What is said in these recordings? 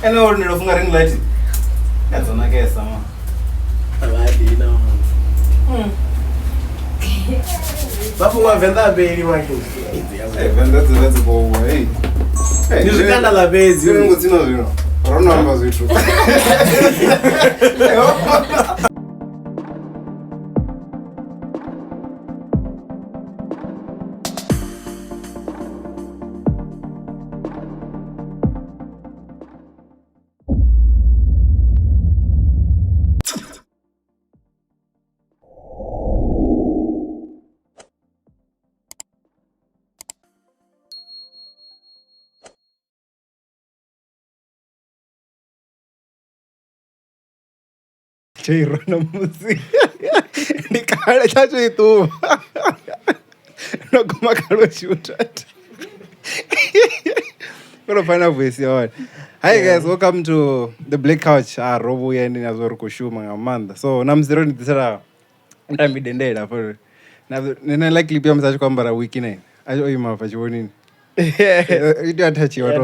ene uri ndinofunga ring light yadzonakesa ma avadina vafunga Venda mberi wake Venda dzivedzikouwa ndizvikanda lapedzi ngudzino zvino ronoamba zvithu Chairona musi ndikale chacho itu noguma kaloshuta unofana voice yawana. Hi guys, welcome to the Black Couch. Robo yendi nazori kushuma ngamanda. So namziro ndisera ndambidendera for nina likely pia msachi kwambara wiki nine acho imava chionini itu atachi watu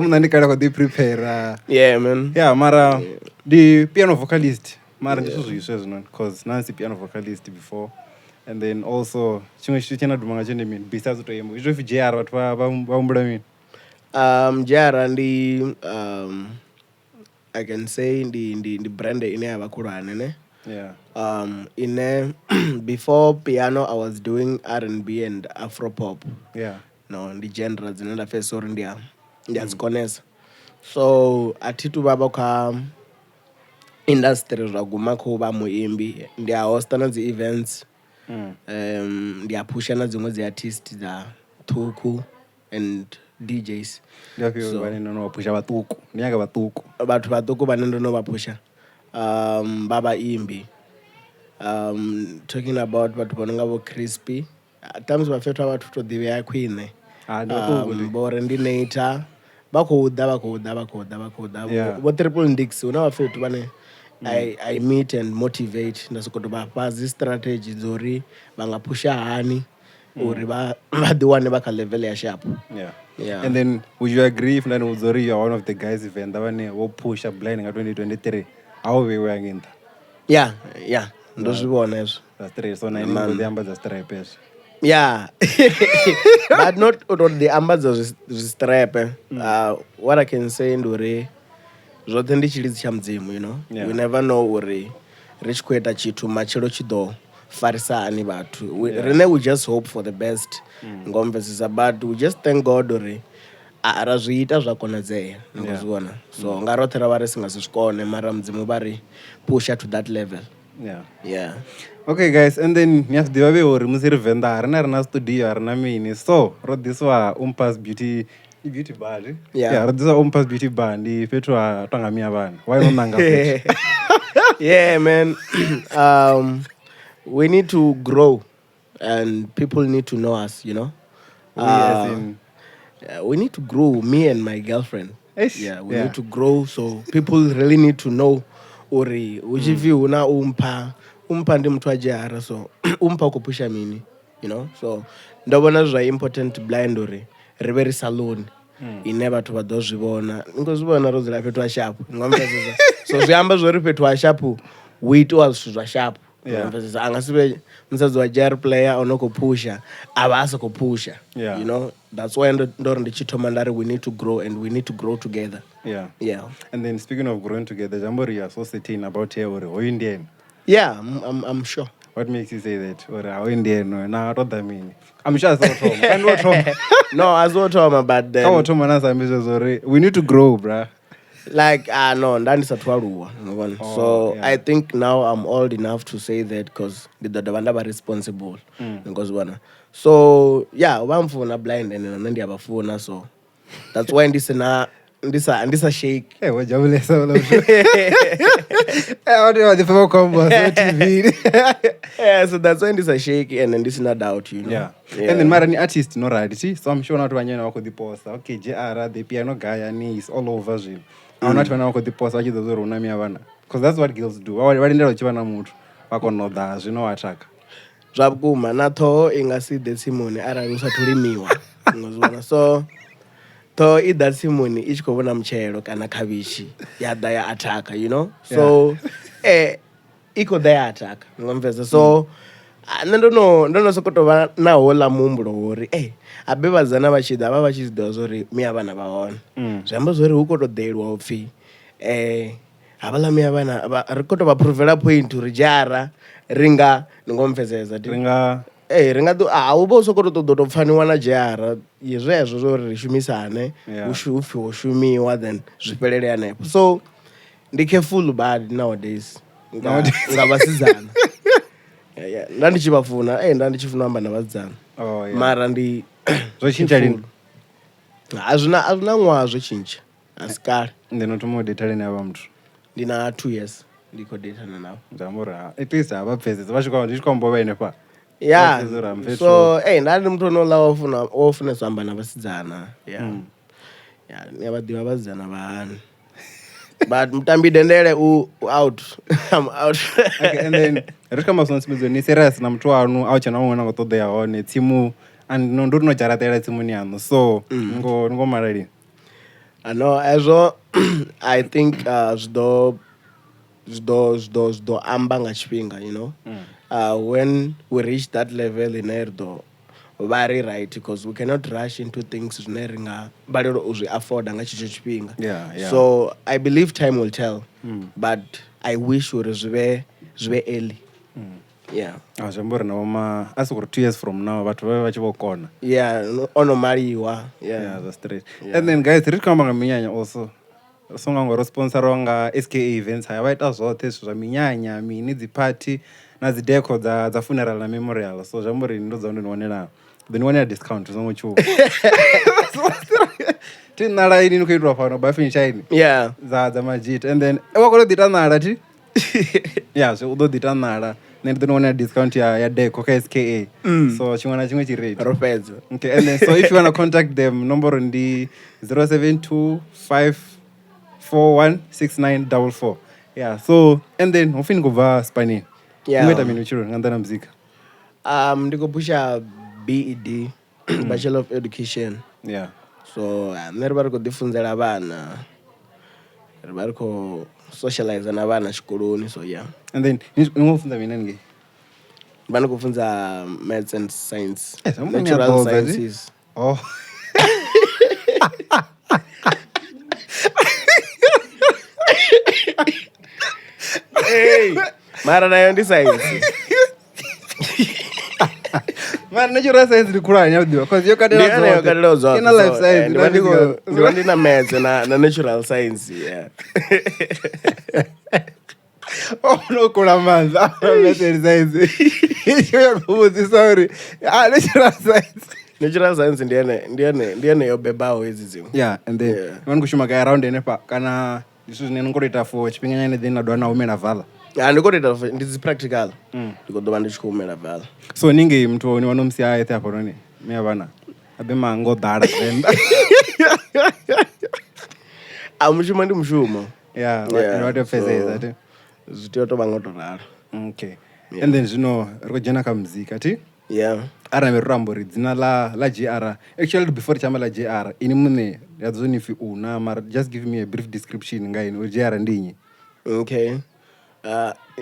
mna ndikala kwa prepare yeah man mara the piano vocalist mara ndisuzviswe zvino because nansi piano vocalist before and then also chimwe chitu chena dumanga chende mini besides toyembo izvo JR watu vaumbula mini JR ndi I can say ndi brand ine yavakuru hanene. In before piano I was doing R&B and Afro pop. No, the genres in the face or India. That's honest. So atitu baba ka industry raguma ko ba muimbi. They are hosting the events. They are pushing the artists da tuku and DJs. So baneno pusha batuku. Niyaga batuku. Abantu batuku baneno no bapusha. Baba imbi. Talking about what bonanga crispy. At times my favorite about to the way queen. Borendinator. Bakoda. What triple index. Now I feel to one. I meet and motivate. Nasokotoba pass this strategy zori. Banga pusha hani. Uriba the one never can level ya sharp. Yeah. And then would you agree if Nano Zori you're one of the guys if Venda will push up blinding at 2023? How are we wearing in that? Yeah. Those ones. That's three. So now the ambassadors stripes. Yeah. But not the ambassadors stripe. What I can say in Dore, Zotendi Chilis Chamzim, you know. We never know where rich queta chitu machero chido. Farisa anibatu. Rene we just hope for the best. Ngombe about we just thank God Dore. Arazita zakona zeya ngozibona. So ngarotera baresinga sisikone mara mzimu bari push to that level. Yeah. Okay guys, and then yes the way or musiri Venda arena studio arena mini. So this was umpas beauty bar. Yeah, this was umpas beauty band. The petro tangamia band. Why no nanga? Yeah man. We need to grow and people need to know us, you know. We need to grow, me and my girlfriend. Yeah, we need to grow, so people really need to know uri ujivi una umpa ndi mtu ajara, so umpa kupusha mini, you know. So ndabona zwa important blind uri riveri salon ineba to badozibona ngozibona rozela petwa sharp ngomfezeza so ziyamba zori petwa sharp wito azwa sharp. Angasibe msazi wa jar player onokopusha abasa kupusha. You know, that's why ndoro ndichito mandari we need to grow and we need to grow together. Yeah. And then speaking of growing together, Jambori are so certain about here or Indian. Yeah, I'm sure. What makes you say that? Or how Indian? No, what that mean? I'm sure it's not home. And what home? No, as what home, but then we need to grow, bruh. Like no, that's a 12 so I think now I'm old enough to say that because the Wanda responsible because one. So yeah, one phone a blind and then the other phone, so that's why this a shake. Hey, what job is the phone combo TV. Yeah, so that's why this a shake and then this is not doubt, you know. Yeah. And then Marani artist no right, see. So I'm sure not when you know the post. Okay, JR the piano guy and he's all over you. I'm not when I the post actually those runami avana. Because that's what girls do. Why didn't you chivana mutu? Wako no das, you know attack. Rabguma nato ingasi desimone ara rusa tulimiwa. So to either tsimuni i tshi khou vhona mutshelo kana khavhishi ya ḓa ya athaka, you know, so i khou ḓa ya athaka, nga mvesa. So nṋe ndo no sokou tou vha na houḽa muhumbulo wori habe vhasidzana vha tshi ḓa vha tshi ḓivha zwori miya vhana vha hone, zwi amba zwori hu khou tou ḓeliwa upfhi havhaḽa miya vhana ri khou tou vha provela point uri jara ri nga ndi ngo mpfhesesa ri nga hu vha u sokou tou ṱoḓa tou pfaniwa na jara zwezwo zwo uri ri shumisane hu pfhi ho shumiwa then zwi fhelele hanefho. So ndi careful bad nowadays nga vhasidzana. Nda ndi tshi vha funa nda ndi tshi funa amba na vhasidzana mara ndi zwo tshintsha lini? a zwina ṅwaha zwo tshintsha, a si kale. Ndi no thoma u data lini havha muthu? Ndi na 2 years ndi khou datana navho. Ndi amba uri at least havha pfhesesa vha tshi khou amba vha henefha. So nda ndi muthu ono ḽa wo funesa amba na vhasidzana. Ni a vha ḓivha vhasidzana vha hani. But mutambi dendele u out. I'm out. Okay, and then ri kha masonsibidzo ni serious na muthu wanu a u tshena ṅwana ngo ṱoḓea hone tsimu and ndo no dzharaṱela tsimuni yanu, so ngo malali. No, ezwo I think zdo amba nga tshifhinga, you know. When we reach that level in erdo very right, because we cannot rush into things zwine ri nga balelwa u zwi afford nga tshetsho tshifhinga. So I believe time will tell, but I wish uri zwi vhe early. Zwi amba uri na a si uri 2 years from now vhathu vha tshi vho kona ono maliwa. That's straight. And then guys, ri khou amba nga minyanya also, so nga ngori sponsor nga a.k.a. events haya vha ita zwoṱhe zwithu zwa minyanya mini, dzi party na dzi deco dza funeral na memorial. So zwi amba uri ndo dza ndo ni wanela then ni wanela discount songo tshuwa ti nala ini ni khou itwa fano ba finshine dza majita, and then wa khou ḓi tanala ti so u ḓo ḓi tanala then ḓo wanela discount ya deco kha a.k.a. So tshiṅwe na tshiṅwe tshi rate ro fedza. Okay, and then so if you want to contact them, nomboro ndi 0725416944. So and then hofini kubva Spain. Unoita mini uchiro nga ndana muzika? Ndi khou pusha BED, Bachelor of Education. So nṋe ri vha ri khou ḓifunzela vhana, ri vha ri khou socialize na vhana tshikoloni. So and then ni ngo funza mini ngei? Vha ni khou funza maths and science, natural sciences. Mara nayo ndi science. Man, natural science ni khulwane ya ḓivha because yo katela zwoṱhe. Ina life science ndi ndi na maths na natural science. No kula manza natural science. Yo ya kuvhudzisa uri natural science ndi ene yo bebaho hedzi dziṅwe. And then vha ni khou shuma ka around henefha kana zwithu zwine ni khou ita for tshifhinga nyana then na dovha na humela vala? Ndi khou ita ndi dzi practical. Ndi khou ḓovha ndi tshi khou humela vala. So ninge muthu ni wana musi a eṱhe afho noni miya vhana abe mango ḓala Venda. Mushumo ndi mushumo. What a pfesesa ti. Zwi tea u tou vha nga u tou ralo. Okay. And then zwino ri khou dzhena kha muzika ti? Arali ri amba uri dzina la JR, actually before chama la JR ini muṋe ya dzoni fi una mara just give me a brief description nga ini JR ndi nnyi? Okay.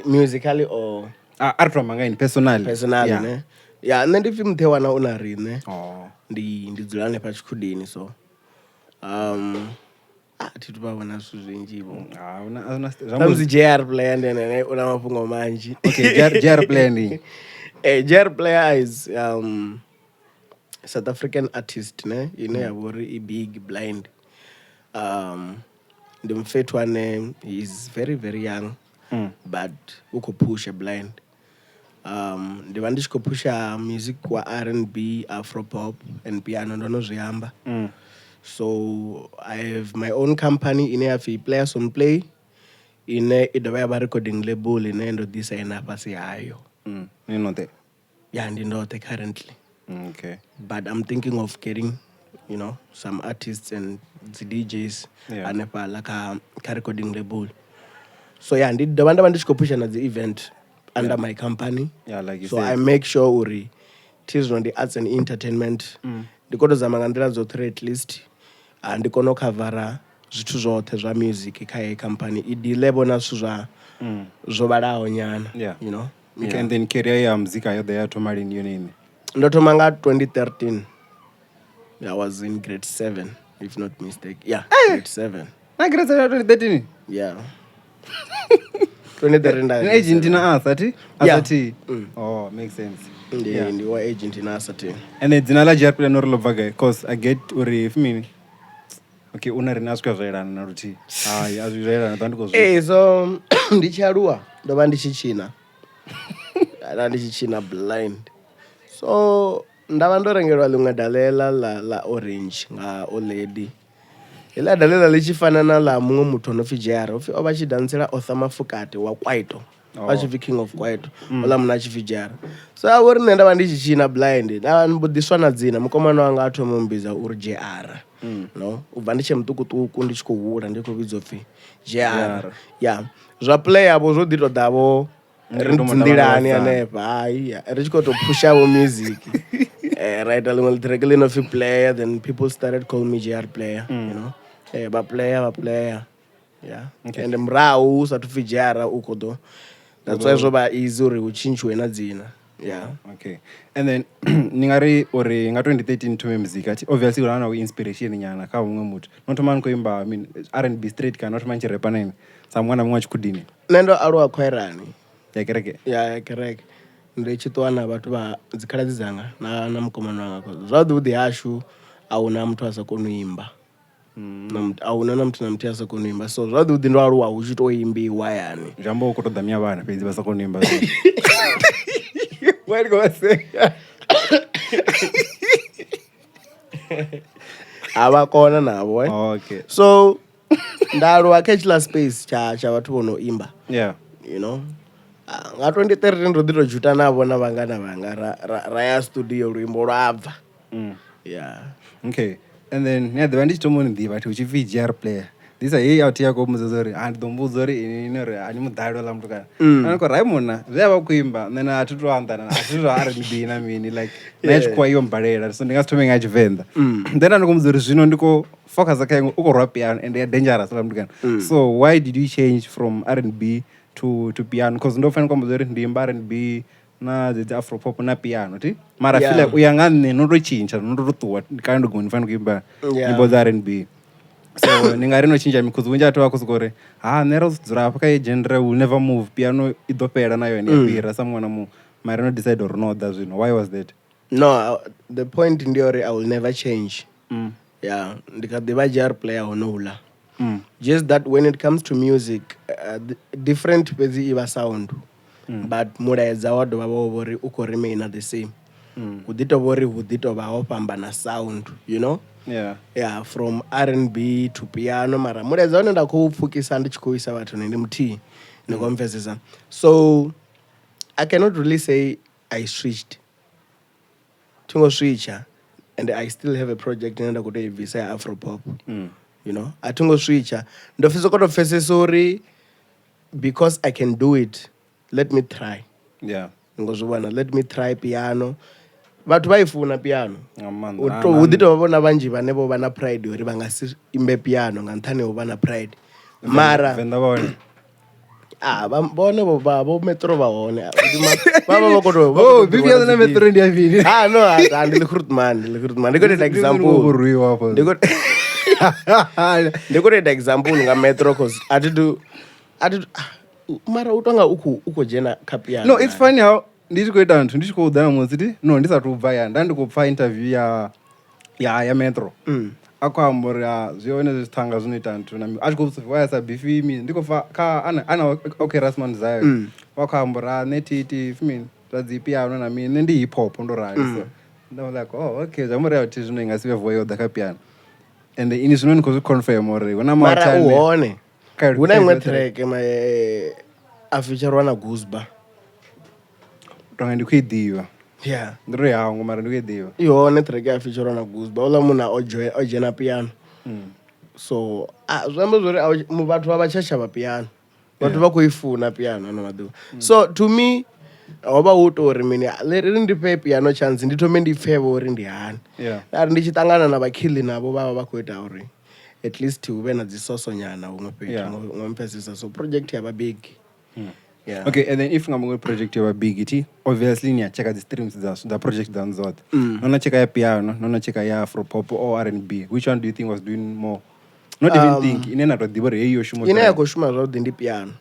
Musically or art from nga ini personally ne. Nṋe ndi pfi Mutheiwana Unarine. Ndi dzula hanefha Tshikhuḓini. So thi tu vha vhona zwithu zwinzhi vho. Tamzi JR player ndene una mafhungo manzhi. Okay, JR player ndi JR player is South African artist ne ine ya vhori I big blind. The mfethu ane is very very young, but u khou pusha blind. Ndi vha ndi tshi khou pusha music wa R&B, Afro pop and piano ndo no zwi amba. So I have my own company ine ya pfi Players on Play ine I dovha ya vha recording label ine ndo designer fhasi hayo. Ni note? Ndi note currently. Okay. But I'm thinking of getting, you know, some artists and the DJs hanefha like a recording label. So ndi dovha nda vha ndi tshi khou pusha na dzi event under my company. Like you so said. I make sure uri tis no the arts and entertainment. Ndi khou tou zama nga nḓila dzoṱhe at least ndi kona u khavara zwithu zwoṱhe zwa music kha heyi company i dile vhona zwithu zwo vhalaho nyana you know. Okay, and then career ya muzika yo ya thoma lini yone ine? Ndo thoma nga 2013. I was in grade 7 if not mistake. Yeah, grade 7. Na grade 7 2013? Yeah. 2013 agent na asati? Asati. Oh, makes sense. Yeah, ndi wa agent na asati. And then dzina la JR player no ro bvaga because I get uri if mini. Okay, Unarine asika zvairana na ruti. Hayi, azvizairana tandiko zvo. So ndichaluwa ndo vha ndichichina. Ana ndichichina blind. So ndava ndo rengelwa ḽiṅwe dalela la orange nga olady. Ila dalela lichifanana la muṅwe muthu ono pfi JR. O vha tshi dansela Author Mafukate wa Kwaito. Wa tshi King of Kwaito. Ola muna tshi pfi JR. So a vhori nṋe ndavha ndichichina blind. Nda mbudiswa na dzina mukomana wanga a thoma mbiza uri JR. No, ubva ndi tshe muṱukuṱuku ndi tshi khou hula ndi khou vhidzwa pfi JR. Yeah. Zwa player vho zwo ḓi to ḓavho ri nḓilani hanefha hayi ri tshi khou to pushavho music. Right, a little track ḽi no pfi player, then people started calling me JR player, you know. Ba player. Yeah. Okay. And murahu sathu pfi JR u khou ḓo. That's why zwo vha easy uri hu tshintshiwe na dzina. Yeah. Okay. And then ningari uri nga 2013 thome muzika obviously una na inspiration nyana kha umwe muthu. Not man ko imba I mean R&B straight kana not man chi rapper nene. Sa mwana mwa chikudini. Nendo aluwa khwairani. Ya kereke. Ya kereke. Ndi tshi ṱuwa na vhathu vha dzikhaladzi dzanga na mukomana wanga. Zwavhuḓi hashu ahuna muthu a sa koni u imba. Ahuna na muthu na muthu a sa koni u imba. So zwavhuḓi ndo aluwa hu tshi to imbiwa yani. Jambo u khou ṱoḓa mia vhana fhedzi vha sa koni u imba. What go say? Ava kona navo. Okay. So ndaluwa kha space cha vhathu vho no imba. Yeah. You know. Nga 2013 ndo ḓi to juta navho na vhangana vhanga ra ya studio luimbo lwa bva. Yeah. Okay. And then yeah, the band is to moni ḓivha thi tshi pfi JR player. This is out here ko mudza uri and dombudzo ri ini ri ani mudalo la muthu kana. Ana ko Raimona zwe vha kuimba then a thi to anḓana a thi to R&B na mini like match kwa iyo mbalela so ndi nga thome nga Venda. Then ana ko mudza uri zwino ndiko focus kha iṅwe u ko rap piano and they are dangerous la muthu kana. So why did you change from R&B to piano because ndo fana ko mudza uri ndi imba R&B na the Afro pop na piano ti mara feel like uya nga nne no to chincha no to ṱuwa kana ndo goni fana kuimba nyimbo za R&B. So ningari no chinja because vunja athu vha kusokore nṋe ro dzula hafha kha genre will never move piano I ḓo fhela na yone ya fhira sa ṅwana mu mara no decide or no that zwino why was that? No, the point ndi uri I will never change. Yeah, ndika ḓivha JR player honoula. Just that when it comes to music different fhedzi iva sound but mulaedza wa dovha vha vhori u khou remain the same. Hu ḓi to vhori hu ḓi to vha ho fhambana sound, you know. Yeah, from R&B to piano mara mulaedza one nda khou pfukisa ndi tshi khou isa vhathu ndi muthihi ni khou mvesesa. So I cannot really say I switched. Tingo switcha and I still have a project ine nda khou tou ibvisa ya Afro pop. You know, I tingo switcha ndo fisa koto pfesesa uri because I can do it, let me try. Yeah. Ngozwana, let me try piano. Vhathu vha ifuna piano. Hu ḓi tou vhona vhanzhi vhane vho vha na pride uri vha nga si imbe piano nga nṱhani ho vha na pride. Mara Venda vhone. Vhone vho metro vha hone. Vha vha vha koto. Oh, bibi na metro ndi avini. No, ndi recruitment. Ndi got an example. Ndi got an example nga metro cause I do mara utonga uko dzhena kha piano. No, it's funny how ndi tshi khou ita nthu ndi tshi khou ḓa ṅwedzi ti no ndi sathu bva ya nda ndi khou pfa interview ya metro a khou amba uri zwi hone zwi thanga zwino ita nthu na a tshi khou pfa ya sa beefy me ndi khou pfa kha ana okay Rasman Zayo wa khou amba uri netiti fimi zwa dzi piano na mini ndi hip hop ndo rali so ndo like oh okay zwa muri athi zwino nga sive voyo da kha piano and ini zwino ndi khou confirm uri wana ma time mara uone huna iṅwe track a feature na Gusba. Tonga ndi kuidhiwa. Yeah. Ndiri yangu mara ndi kuidhiwa. Ihone track ya feature na Gusba. Ola muna o dzhena piano. So zwamba zwori vhathu vha tshasha vha piano. Vhathu vha khou ifuna piano no maḓuvha. So to me Hoba utori mini leri ndi phe piano chance ndi thome ndi pfe uri ndi hani. Ari ndi tshi tangana na vakhili navo vha vha khou ita uri at least hu vhe na dzi soso nyana huṅwe fhethu ngo mpfesesa so project ya vha big. Yeah. Okay, and then if ngamunwe project ya big iti obviously ni checka the streams the project done zot. Nona checka ya piano, nona checka ya afro pop or R&B. Which one do you think was doing more? Not even think inena to dibore hey yo shumo. Ine ya ko shuma zwo ndi piano.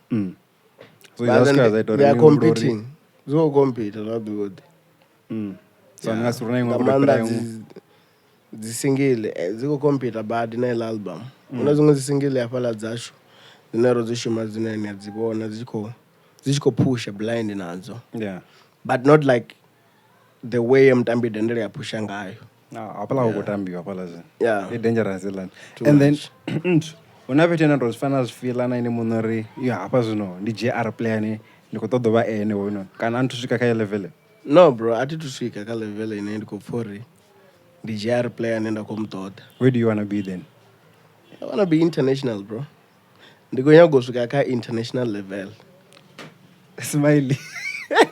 So those guys I they are competing. Zo compete a lot good. So ngasura ingwe kupera zisingile ziko compete bad na album. Una zingwe zisingile yafala zasho. Zinero zishuma zinene azibona zichiko push blind nazo. But not like the way Mtambi Dendere ya pusha ngayo. Apala ukutambi apala ze. Yeah. Dangerous land. And then unapetena ndo zifana zifila na ine munori yo hapa zvino ndi JR player ne ndikotodo va ene wono kana antu swika ka level. No bro, ati to swika ka level ine ndiko fori. Ndi JR player nenda kumtoda. Where do you want to be then? I want to be international bro. Ndiko nyago swika ka international level. Smiley.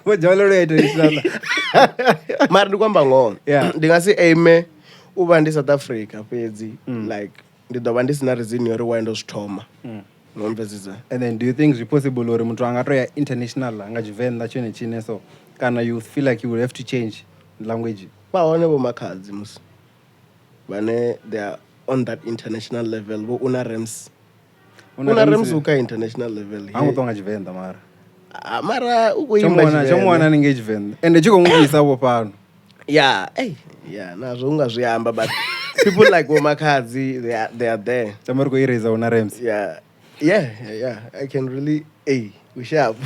Wajalo le international. Mara ndikwamba ngo. Ndingasi aime uba ndi South Africa fedzi like ndidoba ndisina reason yori wendo swithoma. Ngomvesisa. And then do you think it's possible or muntu angatoya international angajivenda chene chine so kana you feel like you will have to change language? Baone bo makhadzi mus. Bane they are on that international level bo Unarems uka international level. Angotonga jivenda mara. Mara ukoyimba chomwana engagement and chiko nguvisa bo pano. Yeah, nazo ungazviyamba but people like Womakadzi they are there. Chamari ko erase Unarems. Yeah, I can really we sharp.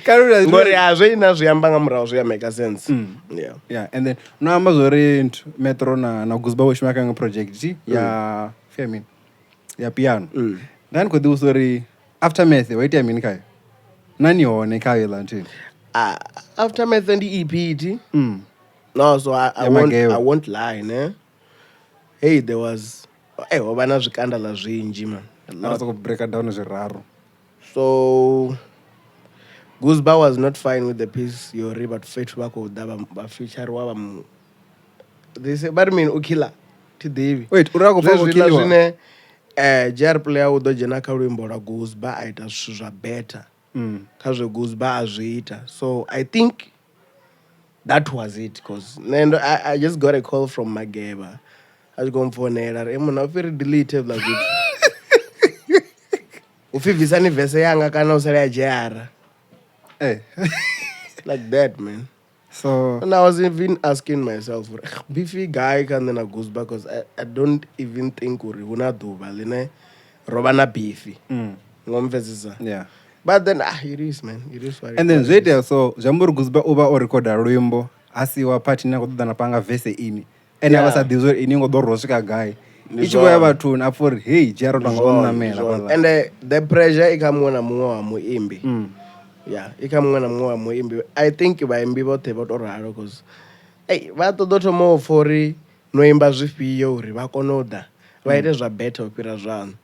Ngori azwe ina zviyamba nga murawo zviya make sense. Yeah, and then noamba zvori Metro na Gusba woshimaka nga project ya Femin ya piano. Then ko usori Aftermath waita mini kai. Nani one kai lanti? Aftermath and the EP iti. No, so I won't lie, ne. Hey, there was wabana zvikandala zvinji man. Let's go break it down zviraro. So Gusba was not fine with the piece Yori but fate wako daba feature waba they say but mean ukila tidivi. Wait, urako fa ukiliwa. JR player udo jena ka lwimbo la Gusba aita zwa better. Kazwe Gusba azviita. So I think that was it because I just got a call from Mageba. I was going for an error. I'm not very deleted like it. Ufivisa ni verse yanga kana usari JR. Like that, man. So and I was even asking myself, beefy guy can then a Gusba because I don't even think uri una duba line robana beefy. Yeah. But then it is, man. It is what and then Zeta so Jambur Gusba over or recorda Rumbo asiwa partner kudana panga verse ini. And I was at this iningo do rosika guy. Each whatever tune up for hey Jaro na mela. And the pressure ikamona muwa muimbi. Yeah, ikamona muwa muimbi. I think ba imbi bote bot oraro cause hey, vato doto mo fori no imba zwifhiyo uri vakonoda. Vaite zwa better opera zvan.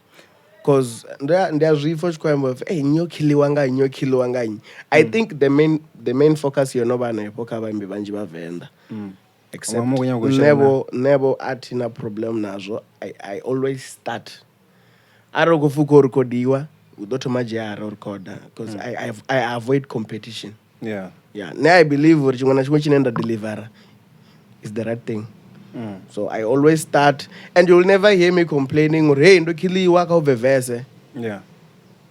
Cause ndia zwifo chikwembo hey nyokiliwa nganyi. I think the main focus you know bana epoka ba imbi banji ba Venda. Except never atina problem nazo. I always start. Aro kufuko rekodiwa udoto majara recorder because I avoid competition. Yeah. Now I believe uri chingwana chimwe chinenda deliver is the right thing. So I always start and you'll never hear me complaining or hey ndokiliwa ka uvevese. Yeah.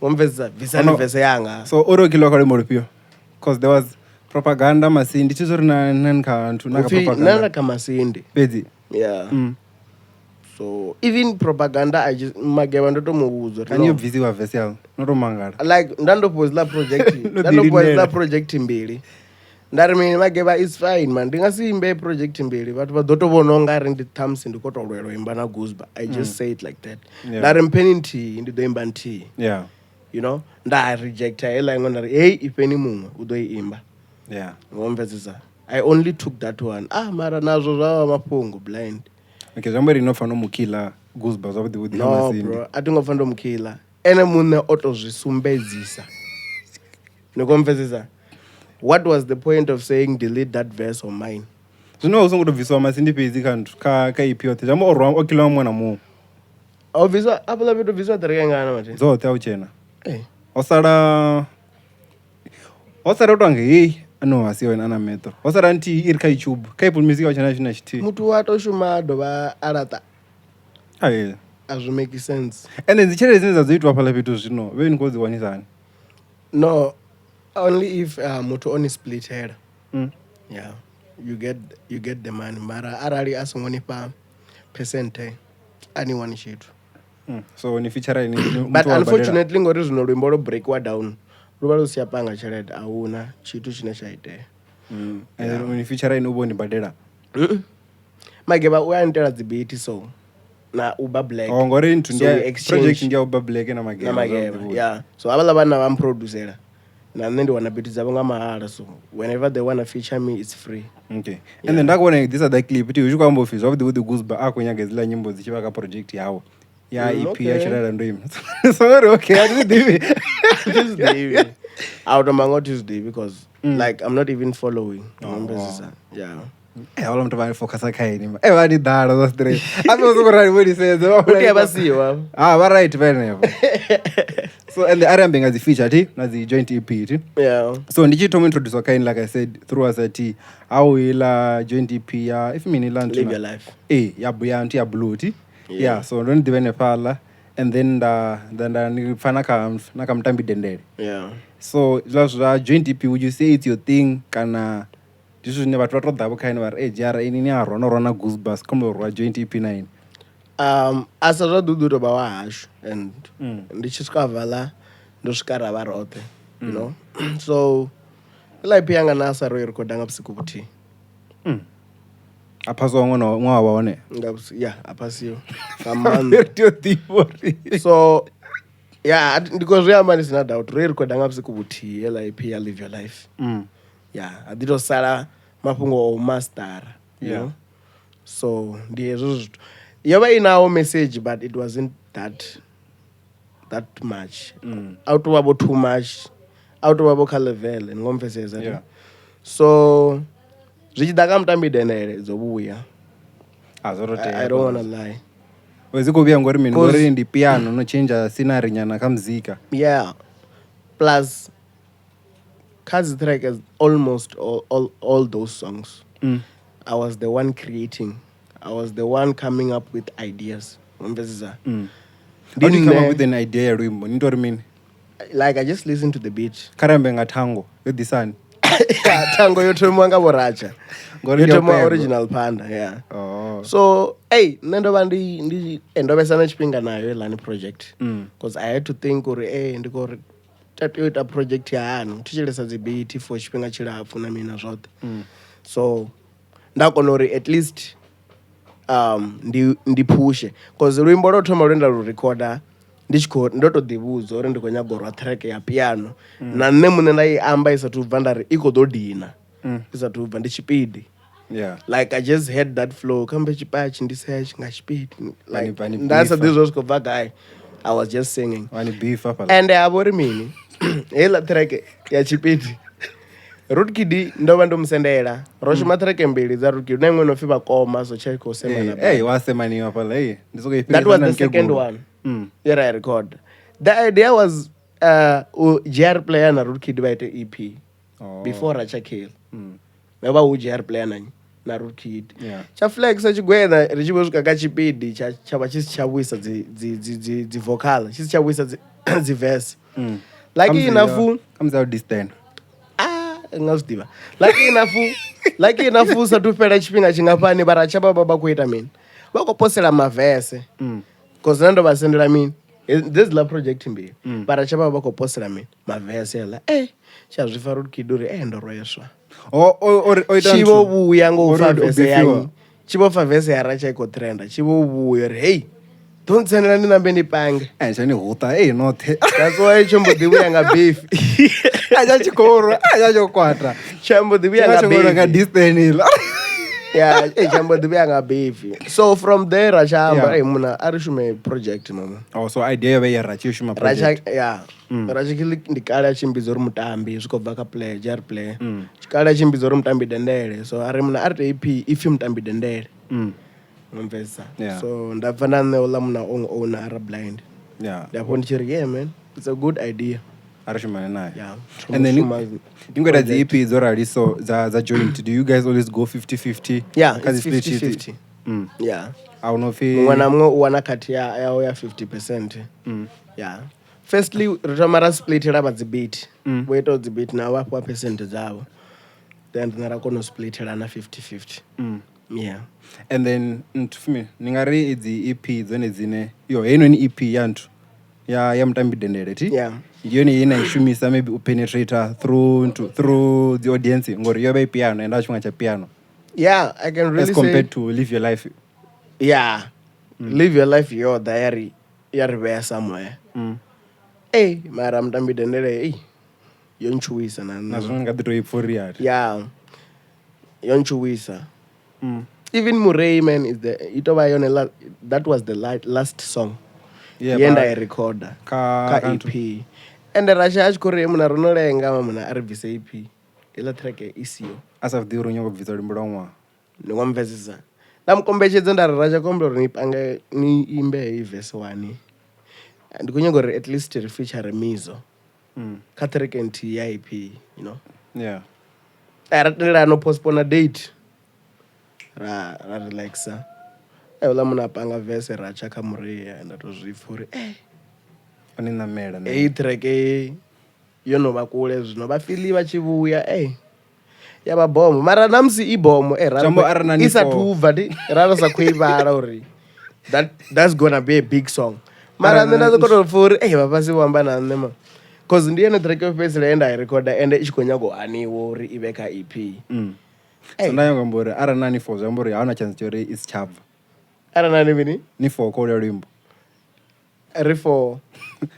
Umvesa visani vese yanga. So oro kilo kale moripio because there was propaganda masindi chizori na nankantu naka propaganda nana kama masindi bedi. Yeah. So even propaganda I just mageba ndoto mubuzo. Can you busy wa vessel noto mangara like ndando pose la project mbili ndari mini mageba is fine man ndingasimbe project mbili but vadoto vononga rindi thumbs ndikotolwelo imba na Gusba. I just say it like that. Ndari mpeni nti ndido imba nti. Yeah. You know nda rejecta ela ngona hey ipeni mumwe udo imba. Yeah. Ngomvesisa I only took that one. Mara nazo zwa mapungu blind. Okay, somebody nofano mukila Gusba zabudi with no bro atingofando mukila ene munne otozvisumbedzisa. Nikomvesisa what was the point of saying delete that verse of mine? Zvino usongotobviswa masindi pedzi kantu ka EP yote zvamo okila mwana mu Obviswa apala vitu viswa tarekengana mate. Zote auchena. Osara utange hey no asiwe ana metro. Osara nti iri ka YouTube. Ka Apple Music auchena china chiti. Mutu watoshuma dova arata. Aye. As make sense. And then zichere zine zazoitwa pala vitu zvino. Wewe ngozi wanisani. No, only if mutu only split head. Yeah. You get the money. Mara arali asongoni pa percent anyone shit. So ni feature ni but unfortunately ngori zvino rwimbo ro break wa down. Ruba rusiya panga chelete auna chitu chine chaite. And ni feature ni uboni badela. Mageba uyantela dzibiti so na uba black. Ngori into project ndia uba black na mageba. Yeah. So abala bana bamproducera. Na nne ndi wana biti zabo ngamahala so whenever they want to feature me it's free. Okay. Yeah. And then ndakona this other clip ti uchuka ambo office of the Gusba akonyaga zila nyimbo zichivaka project yawo. Yeah, EP actually ndoim. Sorry, okay, I just did it. Just David. Out of Mango Tuesday because like I'm not even following. Yeah. All I'm trying to focus on kaini. Wani dara those three. I was going to what he says. Okay, I see you. Right, very. So and the Arambing as the feature ti, as the joint EP ti. Yeah. So ndiji to introduce kaini like I said through as a T. How will joint EP ya if me land live your life. Ya buya ya blue ti. Yeah, so don't divene pala and then nifana nakamtambi dendele. Yeah. So just joint EP, would you say it's your thing? Kana this is never tried that kind of jara ini rona Gusba come over joint EP 9. As a do about hash and this is kavala those karabarote, you know. So like pianga nasa ro recordanga psikubuti. Apaso ngono ngwawaone. Yeah, apasio. So yeah, because real man is not doubt. Recordanga psikubuti LIP live your life. Yeah, adito sala mapungo master, you know. So the you in our message, but it wasn't that much. Out of about too much. Out of about level and one faces. Yeah. So I don't want to lie. Wezikubia ngori mimi ngori ndi piano no change scenery nyana kamzika. Yeah. Plus Kazi track is almost all those songs. I was the one creating. I was the one coming up with ideas. How do you come up with an idea, Rimbo? You know what I mean? Like I just listen to the beat. Karambe nga tango with the sun. Tango yote mwanga boracha. Yote mwa original panda, yeah. Oh. So, hey, nendo bandi endo sana chipinga nayo lani project. Because I had to think or ndiko tatoita project ya anu. Tichilesa zibiti for chipinga chila afuna mina zote. So, ndakonori at least ndipushe because rwimbo rothoma rwenda rurecorda ndoto dibuzo uri ndikonyagorwa track ya piano na nne mune ndaiamba isatu bva ndari iko dodina isatu bva ndichipidi. Yeah, like I just had that flow kambe chipachi ndisaya chinga chipidi like ndasa this kubva guy I was just singing wani beef up and abori mini hela track ya chipidi Rutkidi ndova ndomsendera roshima track mbili za Rutkidi na imwe nofiba koma so cheko sema na hey wasemaniwa pala hey that was the second one that I record. The idea was JR player na Rutkidi baite EP before Racha Kill naba JR player na Rutkidi cha flex achigwena richibozuka kachipidi chaba chisi chabwisa zi vocal chisi chabwisa zi verse like enough comes out this then ngazdiva like enough satupera chipinga chingapani barachaba baba kuita mini vakoposela mavese because nando vasendera mini this is la project mbi barachaba baba koposela mini mavese la chazvifa Rutkidi ndoroyeswa chivo vuya ngofa vese yanyi chivo fa vese yaracha iko trenda chivo vuya hey don't send any number ni pange chani huta not that's why chombo dibuya nga beef aja chikoro aja chokwata chambo dibuya nga beef nga distance Yeah, chambo the being a baby. So from there, Rachamba, muna arishume project mama. Oh, so idea where you shuma project. Yeah. Racha ndikala chimbizo mutambi zvikobva ka play jar play. Chikala chimbizo mutambi dendere. So ari muna arte EP if mutambi dendere. Mvesa. So ndafana neola muna own ara blind. Yeah. Ndapho ndichiri yeah man. It's a good idea. Arishumane nayo. Yeah. And then you got the EP is already so za joint. Do you guys always go 50-50? Yeah, it's 50-50. Yeah. I don't know if mwana mwe wanakati ya 50%. Yeah. Firstly, Ramara split it up at the beat. Wait on the beat now, what percent is out. Then Narakono split it on 50-50. Yeah. And then, for me, Ningari is the EP, then it's in any EP yantu. Yeah, Yamtambi Dendereti. Yeah. You need to me some maybe penetrate through the audience. Or you have piano and that's much a piano. Yeah, I can really as compared to live your life. Yeah. Live your life, your diary, you're somewhere. Hey, Madam Dambi Dendere, hey. Yonchuisa. Yeah. Yonchuisa. Even Murray, man, is the that was the last song. Yeah, and I record ka EP. And the Rashaj Korea muna ronolenga muna RVC EP. Ila track isio. As of the runyo vitor mbonwa. Ngomvesisa. Namkombeche zenda Raja kombo ni imbe verse 1. And kunyongore at least feature Mizo. Ka track and EP, you know. Yeah. I no postpone a date. Ra relaxa. Ela muna panga verse Racha Kamurea and that was for Anina mera. Track you know bakule no bafili bachibuya yaba bombo mara namsi ibomo isa tuva di rara sakwibara uri that's gonna be a big song mara nena zokoro for baba siwamba na nema cause ndiye na track of face and I record and ichikonya go ani wori ibeka EP so nayo ngambore ara nani for zambore hauna chance chore is chava ara nani bini ni for call rimbo rifo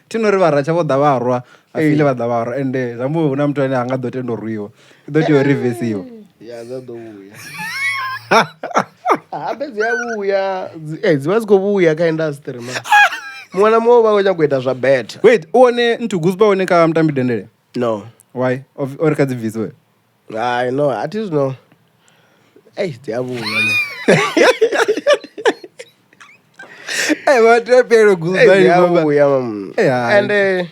tinori varacha vodavarwa afile vadavarwa ende zambo una mtu ane anga dotendo ruiwa doti reversio ya zadovuya abezi yavuya zivazi kuvuya ka industry man mwana mova konya kuita zva better. Wait, one ntu Gusba one ka mtambi dendere? No. Why? Or ka dzivizwe? I know, at least no. Ziyavuya man. What pero Gusba ziyavuya man. And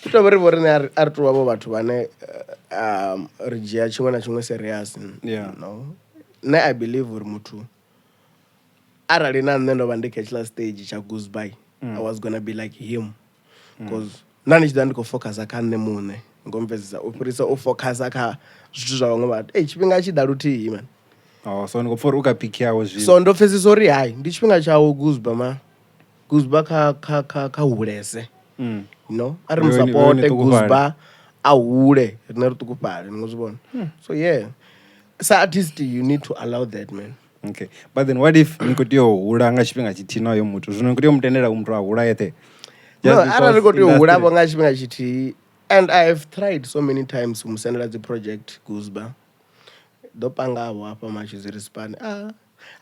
tutoveri vorine ari tuvavo vathu vane rijia chimwe na chimwe serious. Yeah. No. Ne I believe uri muthu arali na nne ndova ndikechila stage cha Gusba. I was gonna be like him. Because nani chida ndikofocus akane mune. Ngomvesisa upurisa ufocus aka zvithu zvavamwe vati chipinga chidaruti man. Oh, so ngopfora ukapiki yawo zvino. So ndofesisa uri hai ndi chipinga chawo Gusba ma. Gusba ka hulese. You know, ari musupport Gusba ahule rine rutukupale ngozibona. So yeah. As an artist you need to allow that man. Okay. But then what if nikutiyo hula nga chipinga chitina yo mutu? Zvino nikutiyo mutendera umtu ahula yete. No, I don't go to hula nga chipinga chiti. And I have tried so many times to send the project Gusba. Dopanga wapa machizi respond.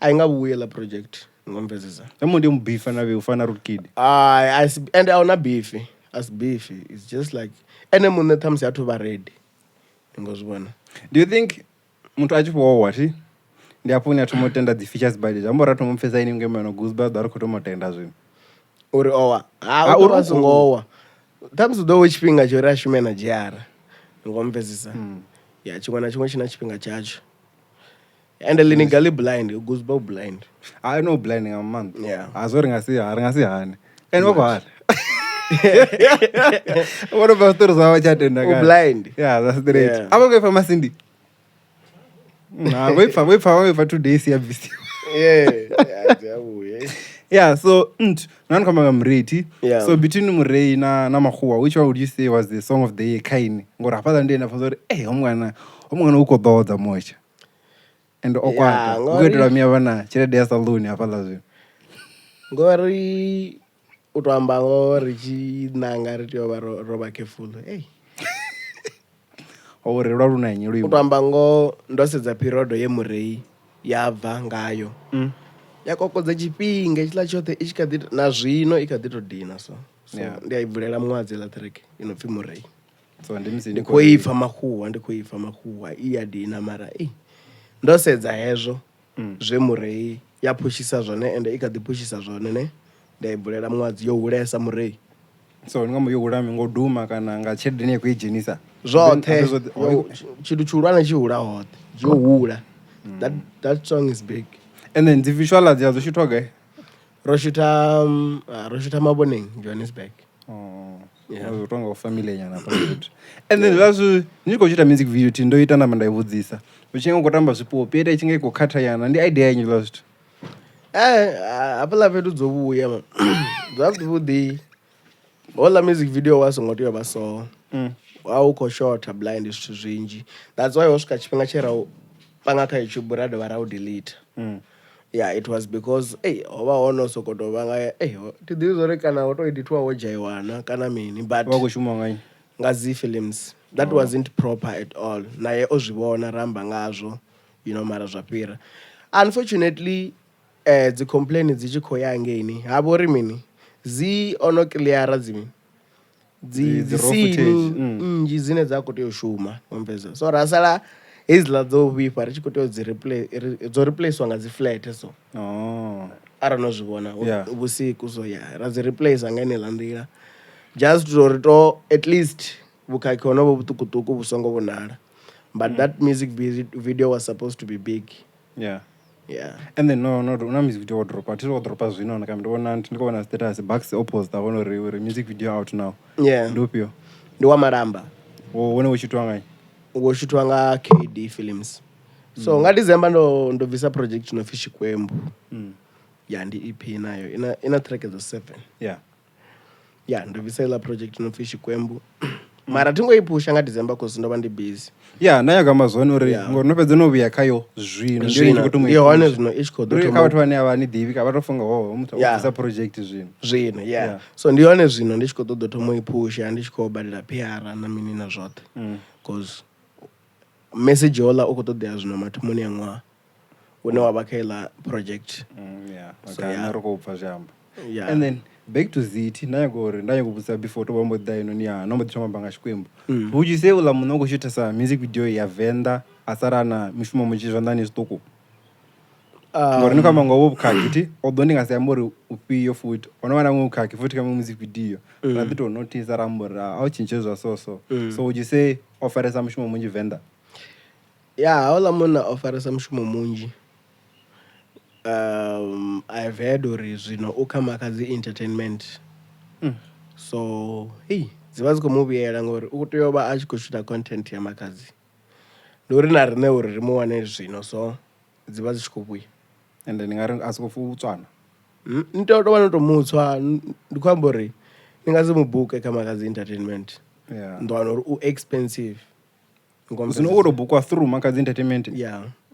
Ainga buwela project ngomvezisa. Emundi mbeef na ufana rukid. And I wanna beef. As beef, it's just like any munde times you have to be ready. Ngozibona. Do you think muntu achipowa wati? Ndiaponi atomotenda the features by the ambora tomfesa ini ngemano Gusba daro kutomotenda zvino. Uri owa. Uri songowa. Times do which finger chora shumena jara. Ngomvezisa. Yeah, chikwana chimwe china chipinga chacho. And legally blind, Gusba blind. I know blinding a man. Yeah. Azori ngasi hani. And what? What about those who are chatting? Blind. Yeah, that's the rate. I'm going for Masindi. Nah, wait for 2 days here. Yeah, so nan kama mreti. So between Murray na Mahua, which one would you say was the song of the year kaini? Ngora father ndi na fazori omwana uko doda mocha. And okwata. Ngwedra mia bana chirede ya saluni afala zwi. Ngori utwamba ngori chinanga rityo roba careful. Ore rwa runa nyiri. Utwamba ngo ndosedza period ye Murray yabva ngayo yakokodza tshifhinga hetshiḽa tshoṱhe i tshi kha ḓi na zwino i kha ḓi tou dina so ndi a i vulela muṅwadzi iḽa track i no pfhi Murei. So ndi khou ipfa makhuwa i ya dina mara ndo sedza hezwo zwe Murei ya phushisa zwone ende i kha ḓi phushisa zwone ne ndi a i vulela muṅwadzi yo hulesa Murei. So ndi nga mo yo hulami ngo duma kana nga tshelede ine ya khou i dzhenisa zwoṱhe tshithu tshihulwane tshi hula hoṱhe yo hula. That song is big. And then the visualize yazo shitwa gai? Ro shuta Maboneng Johannesburg. Utonga family nyana pa. And then lazo ndi khou chita music video ti ndo ita na manda ivudzisa. Uchinga ngo tamba zwipopi ita ichinga iko khatha yana ndi idea yenyu lazo. Apela vedu dzovuya man. Zwavhuḓi. All music video was ngo tea vha so. Au kho short blind zwithu zwinzhi. That's why wasika tshifhinga tshe ra panga kha YouTube ra dovha ra u delete. Yeah, it was because ova hono sokoto vanga ti ḓivhi zwo kana ho to editwa wo dzhaiwana kana mini but wa khou shuma ngai nga Z-films that wasn't proper at all. Naye o zwivhona ramba ngazwo mara zwa fhira. Unfortunately dzi complain dzi tshi khou ya ngeni ha vho ri mini ono cleara dzi scene nnzhi dzine dza khou tea u shuma ombeza so rasala hezwiḽa dzo vhifha ri tshi khou tea u dzo replacewa nga dzi flat so arali no zwi vhona vhusiku so ra dzi replace nga ineḽa nḓila just uri to at least vhukhakhi honovho vhuṱukuṱuku vhu songo vhonala but that music video was supposed to be big. And then no una music video dropa tiro dropa zwino na kambe ndivona ndi khou vhona status box opposite avona uri music video out now. Ndopio ndi wa Malamba wone wo chitwa ngai wo shutwa nga KD Films. So nga December ndo bvisa project no Fish Kwembu. Ndi EP nayo ina track edzo 7. Ndo bvisa ila project no Fish Kwembu. Mara tingo ipusha nga December cause ndo vha ndi busy. Nayo kama zwone uri ngori no fhedza no vhuya khayo zwino ndio ndi khou tuma. Hone zwino i tshi khou ḓo thoma. Kha vhathu vhane avha ni ḓivhi ka vha to funga muthu bvisa project zwino. So ndi hone zwino ndi tshi khou ḓo thoma ipusha ndi tshi khou badela PR na mini na zwoṱhe. Cause message yola uko ṱoḓea zwino mathomoni ya ṅwaha une wa vha kha iḽa project. Na ro khou pfa zwiamba. And then back to Ziti nayo ngori ndayo kubusa before to bombo ḓa ino ni no mbo ḓi thoma banga Xikwembu. Would you say ula munhu o khou shoota sa music video ya Venda asara na mushumo munzhi zwanḓani zwiṱuku? Ngori ni kama ngowo vhukhakhi ti odo ndi nga si amba uri ufhiyo futhi ono vha na ṅwe vhukhakhi futhi kama music video ra ḓi to notice ra amba uri a u tshintshe zwa so would you say ofaresa mushumo munzhi Venda? Hauḽa munna o faresa mushumo munzhi. I've heard uri zwino u kha Makadzi Entertainment. So dzivha dzi khou mu vhuyela ngori u tea u vha a tshi khou shoota content ya Makadzi. Ndi uri na riṋe uri ri mu wane zwino so dzivha dzi tshi khou vhuya. And then nga ri a si khou fu utswana. Ni tea u tou vha no tou mutswa ndi khou amba uri ni nga si mu buke kha Makadzi Entertainment. Ndo wana uri u expensive. Zwino u tou bukwa through Makadzi Entertainment?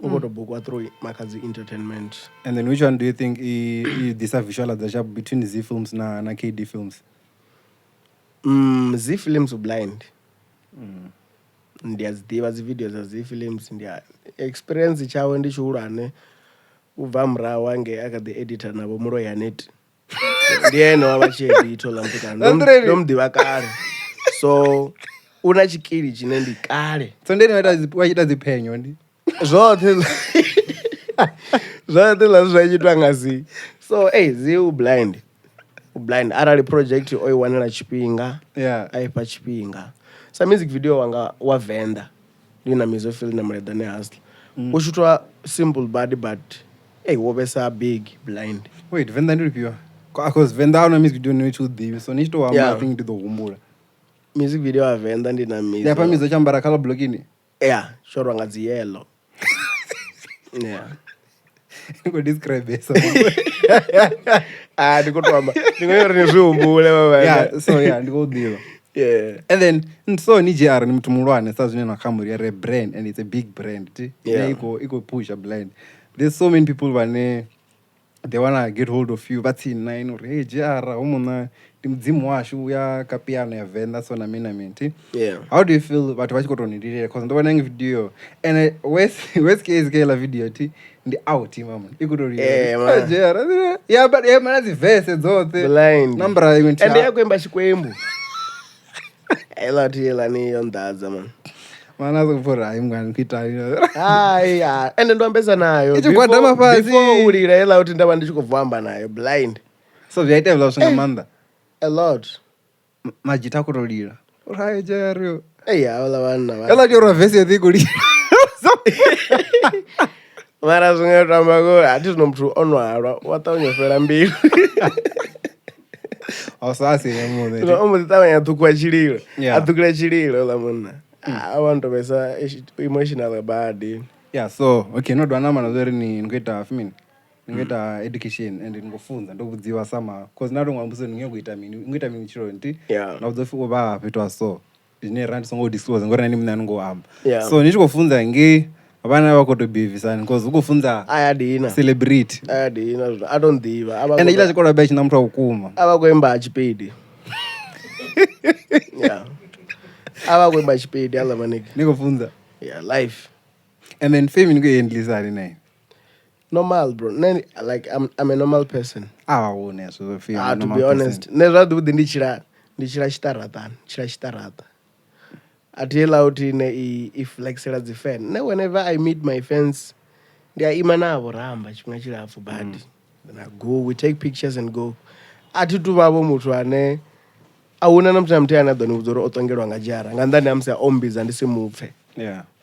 U tou bukwa through Makadzi Entertainment. And then which one do you think is disa visualizer between Z-Films na KD Films? Z-Films blind. Ndiyadziḓivha dzi video za Z-Films ndiya experience chawe ndi tshihulwane ubva murahu wange a kha ḓi editor navho Muloyanet. Ndi ene wa vha tshi edit ola mpikana ndo mḓivha kale so una tshikili tshine ndi kale so ndeni wa ita dziphenyo ndi zwoṱhe la zwa itwa nga zi so zi u blind arali project o i wanela tshifhinga a ifha tshifhinga sa music video wanga wa Venda ndi na Mizophyll na Muledane Hustle u shutwa simple body but wo vhesa big blind. Wait, Venda ndi lifhiwa because Venda ana music video ni tshi ḓivhi so ni tshi to amba thing ndi ḓo humbula music video ya Venda ndi na Mizo. Yapa Mizo chambara color blockini? Shorwa nga dzi yellow. Ngo describe eso. Ndiko to amba. Ndiko yori ni zwihumbule baba. So ndiko ḓivha. And then so ni JR ni muthu mulwane sa zwine na khamuri ya brand and it's a big brand. Iko push a blind. There's so many people vhane they wanna get hold of you batsini 9 uri hey jara umuna ndi mudzimu washu ya kapiano ya Venda so na mina ti how do you feel vhathu vachikotonirira because ndovona nge video and worst case ke la video ti ndi out mama ikutorira jara yeah but yeah mana dzi verse dzote number imwe and yakwemba chikwembu ela ni yondaza man mana zokupora hayi mngani kuitani hayi ende ndombeza nayo before ulira ela uthi ndaba ndichikovhamba nayo blind so vyaita vla usanga manda a lot majita kutorira hayi jario awala vana ela jora verse yadhikuri mara zvingatamba ko hatizino muthu onwarwa wataonyefera mbiri ausase munhu no omutitavanya atukwa chililo atukira chililo la munna awandovesa emotional bad so okay nodwana mana zveri ni ngoita fimini ngoita education and ngofunza ndokudziwa sama cause nato ngwambuse ngoita mini chiro nti naudzofi uva petwa so zvine rand songo disclose ngori nani munhu anongoamba so nichikofunza nge vana vakotobevisana because ukufunza ayadina celebrity ayadina adondiva and ila chikora ba china muthu akukuma avakwemba chipedi avakwemba chipedi ala maniki nikofunza life and then fame nikuendlisani naye normal bro like I'm a normal person awone so fame to be honest nezvadudi ndichira chitarata atiyela uti iflexera dzifan ne whenever I meet my fans ndiyaima navo ramba chimwe chirafu but then I go we take pictures and go atituvavo muthu ane auna namuthu namuthu anadhoni udzoro otongerwa ngajara ngandani amsa ombiza ndisimupfe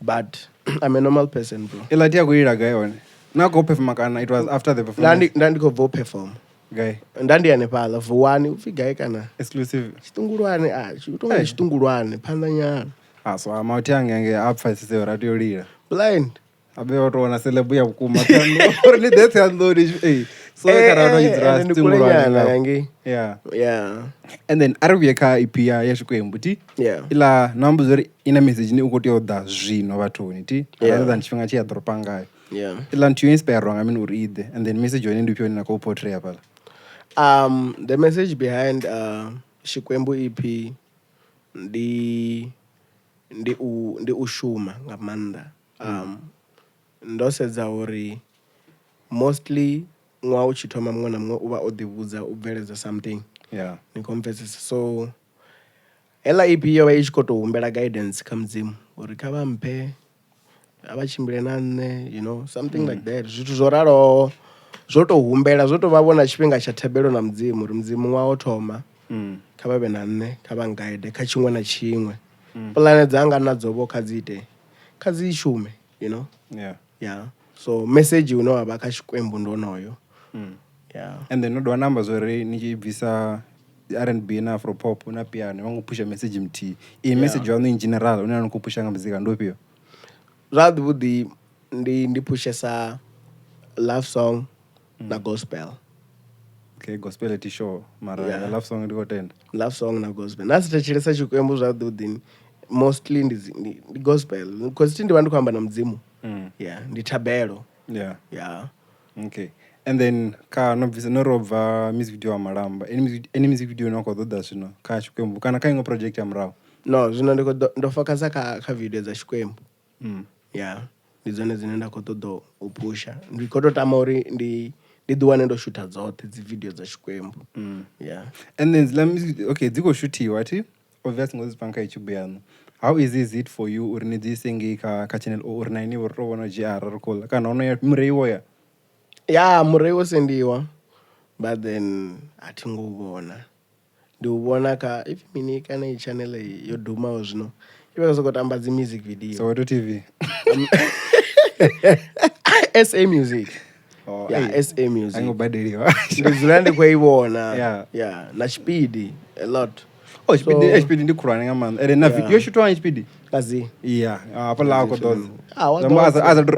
but I'm a normal person bro ela tia kuira guy one nako perform kana it was after the performance ndandiko vo perform guy ndandiyane pala vuwani ufigaye kana exclusive chitungulwane chitonga chitungulwane phanda nyana so amauti ange apfasise ratiolira blind abe watoona celebu ya kukuma only that's andori so kana no idras tungulwane yangi and then arubiyeka ipia yashikwembu ti ila nambu zori ina message ni ukoti oda zvino vatoni ti rather than chifanga chia dropa ngayo ila ntu inspire wrong I mean uride and then message yone ndipyo na ko portray pala the message behind Shikwembu EP ndi ushuma ngamanda ndosedza uri mostly mwa uchithoma mwe na mwe uva odivudza ubveledza something nikomvesesa so ela EP yo ichikotohumbela guidance kamudzimu uri kavampe avachimbire nane you know something like that zvithu zvoraro zvotohumbela zvotovavona chifhinga cha thebelo na mudzimu uri mudzimu mwa othoma kavave nane kavangaide kachimwe na chimwe plane dzanga nadzovo kadziishume you know so message unovava kachikwembu ndonoyo and then nodwa namba zvori nichibvisa R&B na afropop na piano vangopusha message mti iyi message wanu in general unanokupusha nga muzika ndopio zvadhivudhi ndipushesa love song na gospel gospel eti show mara love song ndikotenda love song na gospel nasitachiresa chikwembu zvadhivudhi mostly ndi gospel because tindiva ndikuhamba na mudzimu nditabelo okay and then ka nobvisa norobva music video amalamba any music video nokodhoda zvino ka chikwembu kana kaingo project yamurao no zvino ndofokasa ka video dza chikwembu ndidzone dzine ndakotodo upusha ndikototama uri ndidiwane ndoshuta dzote dzivideo dza chikwembu and then zila music okay dzikoshutiwa ti obviously ngozipanga ichibuyano how is it for you uri nidzisenge ka channel uri naini rotovona gr rikola kana unoya murei woya murei wosendiwa but then atinguvona ndiuvona ka if mini kana ichannel yodumawo zvino ivakazokotamba music video Soweto TV SA Music SA Music angobadeliwa ndizilande kwaivona na chipidi a lot chipidi ndikurwana ngamanda ere na video shootwa chipidi kazi apala kodoza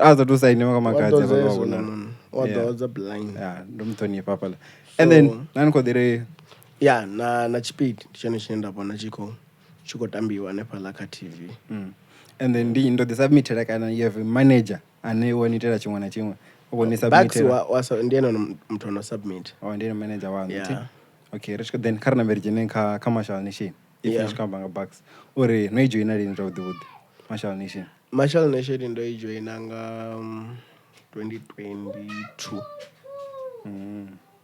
aza to sign ngamakazi wadoza blind ndomtoni papala and then nanikodere na chipidi chone chinoenda pona chikotambiwa nepalaka TV and then ndo the submitted kana you have a manager ane wanitera chimwe na chimwe Bucks ndiye mtu ana submit. Ndiye manager wangu. Yeah. Okay, then karna merjene ka Marshal Nation. If kamba nga Bucks. Ore no joina ri ndo the Marshal Nation. Marshal Nation ndo joina nga 2022.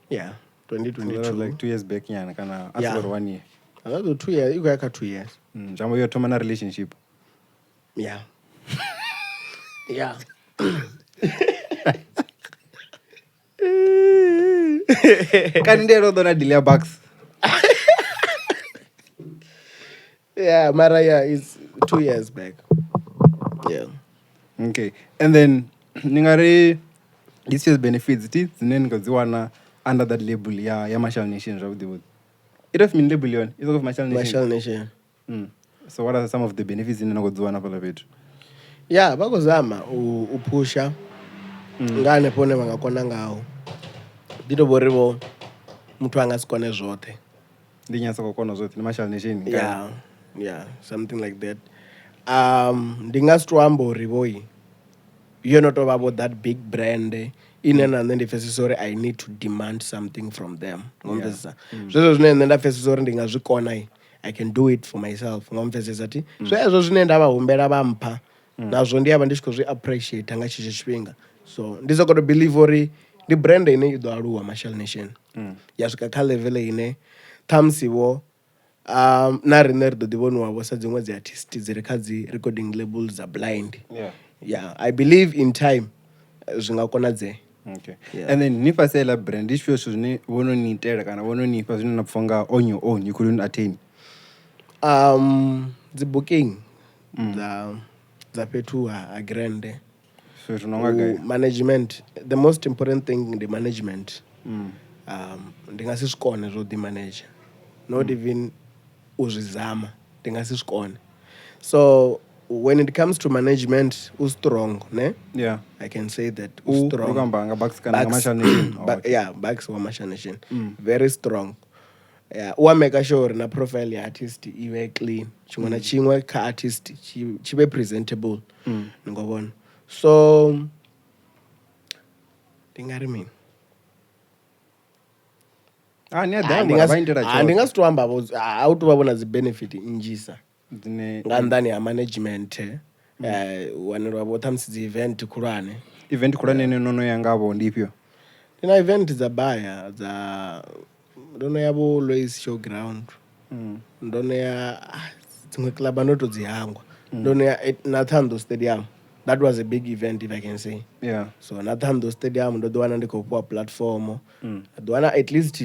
Yeah, 2022. So that was like 2 years back yana kana after 1 year. Another 2 years, you got 2 years. Jambo yo toma na relationship. Yeah. Yeah. Kan ndero dona dilia Bucks. Yeah, Maraya is 2 years back. Yeah. Okay. And then ningari this year's benefits it zinen ngoziwana under that label ya Marshal Nation right. It of mean label yon. It's of Marshal Nation. Marshal Nation. So what are some of the benefits in ngoziwana pala betu? Yeah, bakozama upusha. Ngane pone bangakona ngawo. Dito boribo mtu angasikone zote. Ndinyasa kokona zote ni Marshal Nation. Yeah, something like that. Ndingasitwambo riboyi. You're not about that big brand. In and then the first sorry, I need to demand something from them. So then the first sorry ndingazvikona I can do it for myself. Ngomfesesati. So ezo zvinenda abahumbera bampa. Nazvo ndiyaba ndishiko appreciate anga chichishwinga. So ndizo got to believe ori the brand ine ido aluwa Marshal Nation. Yasvika ka level ine tamsiwo nari nerdo divonu wavo sadzimwe dzi artists dziri kadzi recording labels are blind. Yeah, I believe in time zvingakonadze. Okay. Yeah. And then nifa sela brand is feels zvine vono nitela kana vono nifa zvine napfonga on your own you couldn't attain. The booking the petu are grande. So management, the most important thing in the management. Ndingasizikone zo the manager. Not even uzizama. Ndingasizikone. So when it comes to management, who's strong, ne? Yeah. I can say that who's strong. Bucks Marshal Nation. Yeah, Bucks wa Marshal Nation. Very strong. Yeah, make sure na profile ya artist iwe clean. Chimwana chimwe ka artist chibe presentable. Ngobona. So ndingarimi. Ndingasitwamba awutobabona zi benefit injisa. Ngandani ya management wanero abotamsi event kulane nono yangabo ndipyo ina event za baya za ndono yabo Lois Showground ndono ya dzimwe club anoto dzihangwa ndono ya Nathando Stadium. That was a big event, if I can say. Yeah. So Nathando Stadium ndo dwana ndikopoa platform dwana at least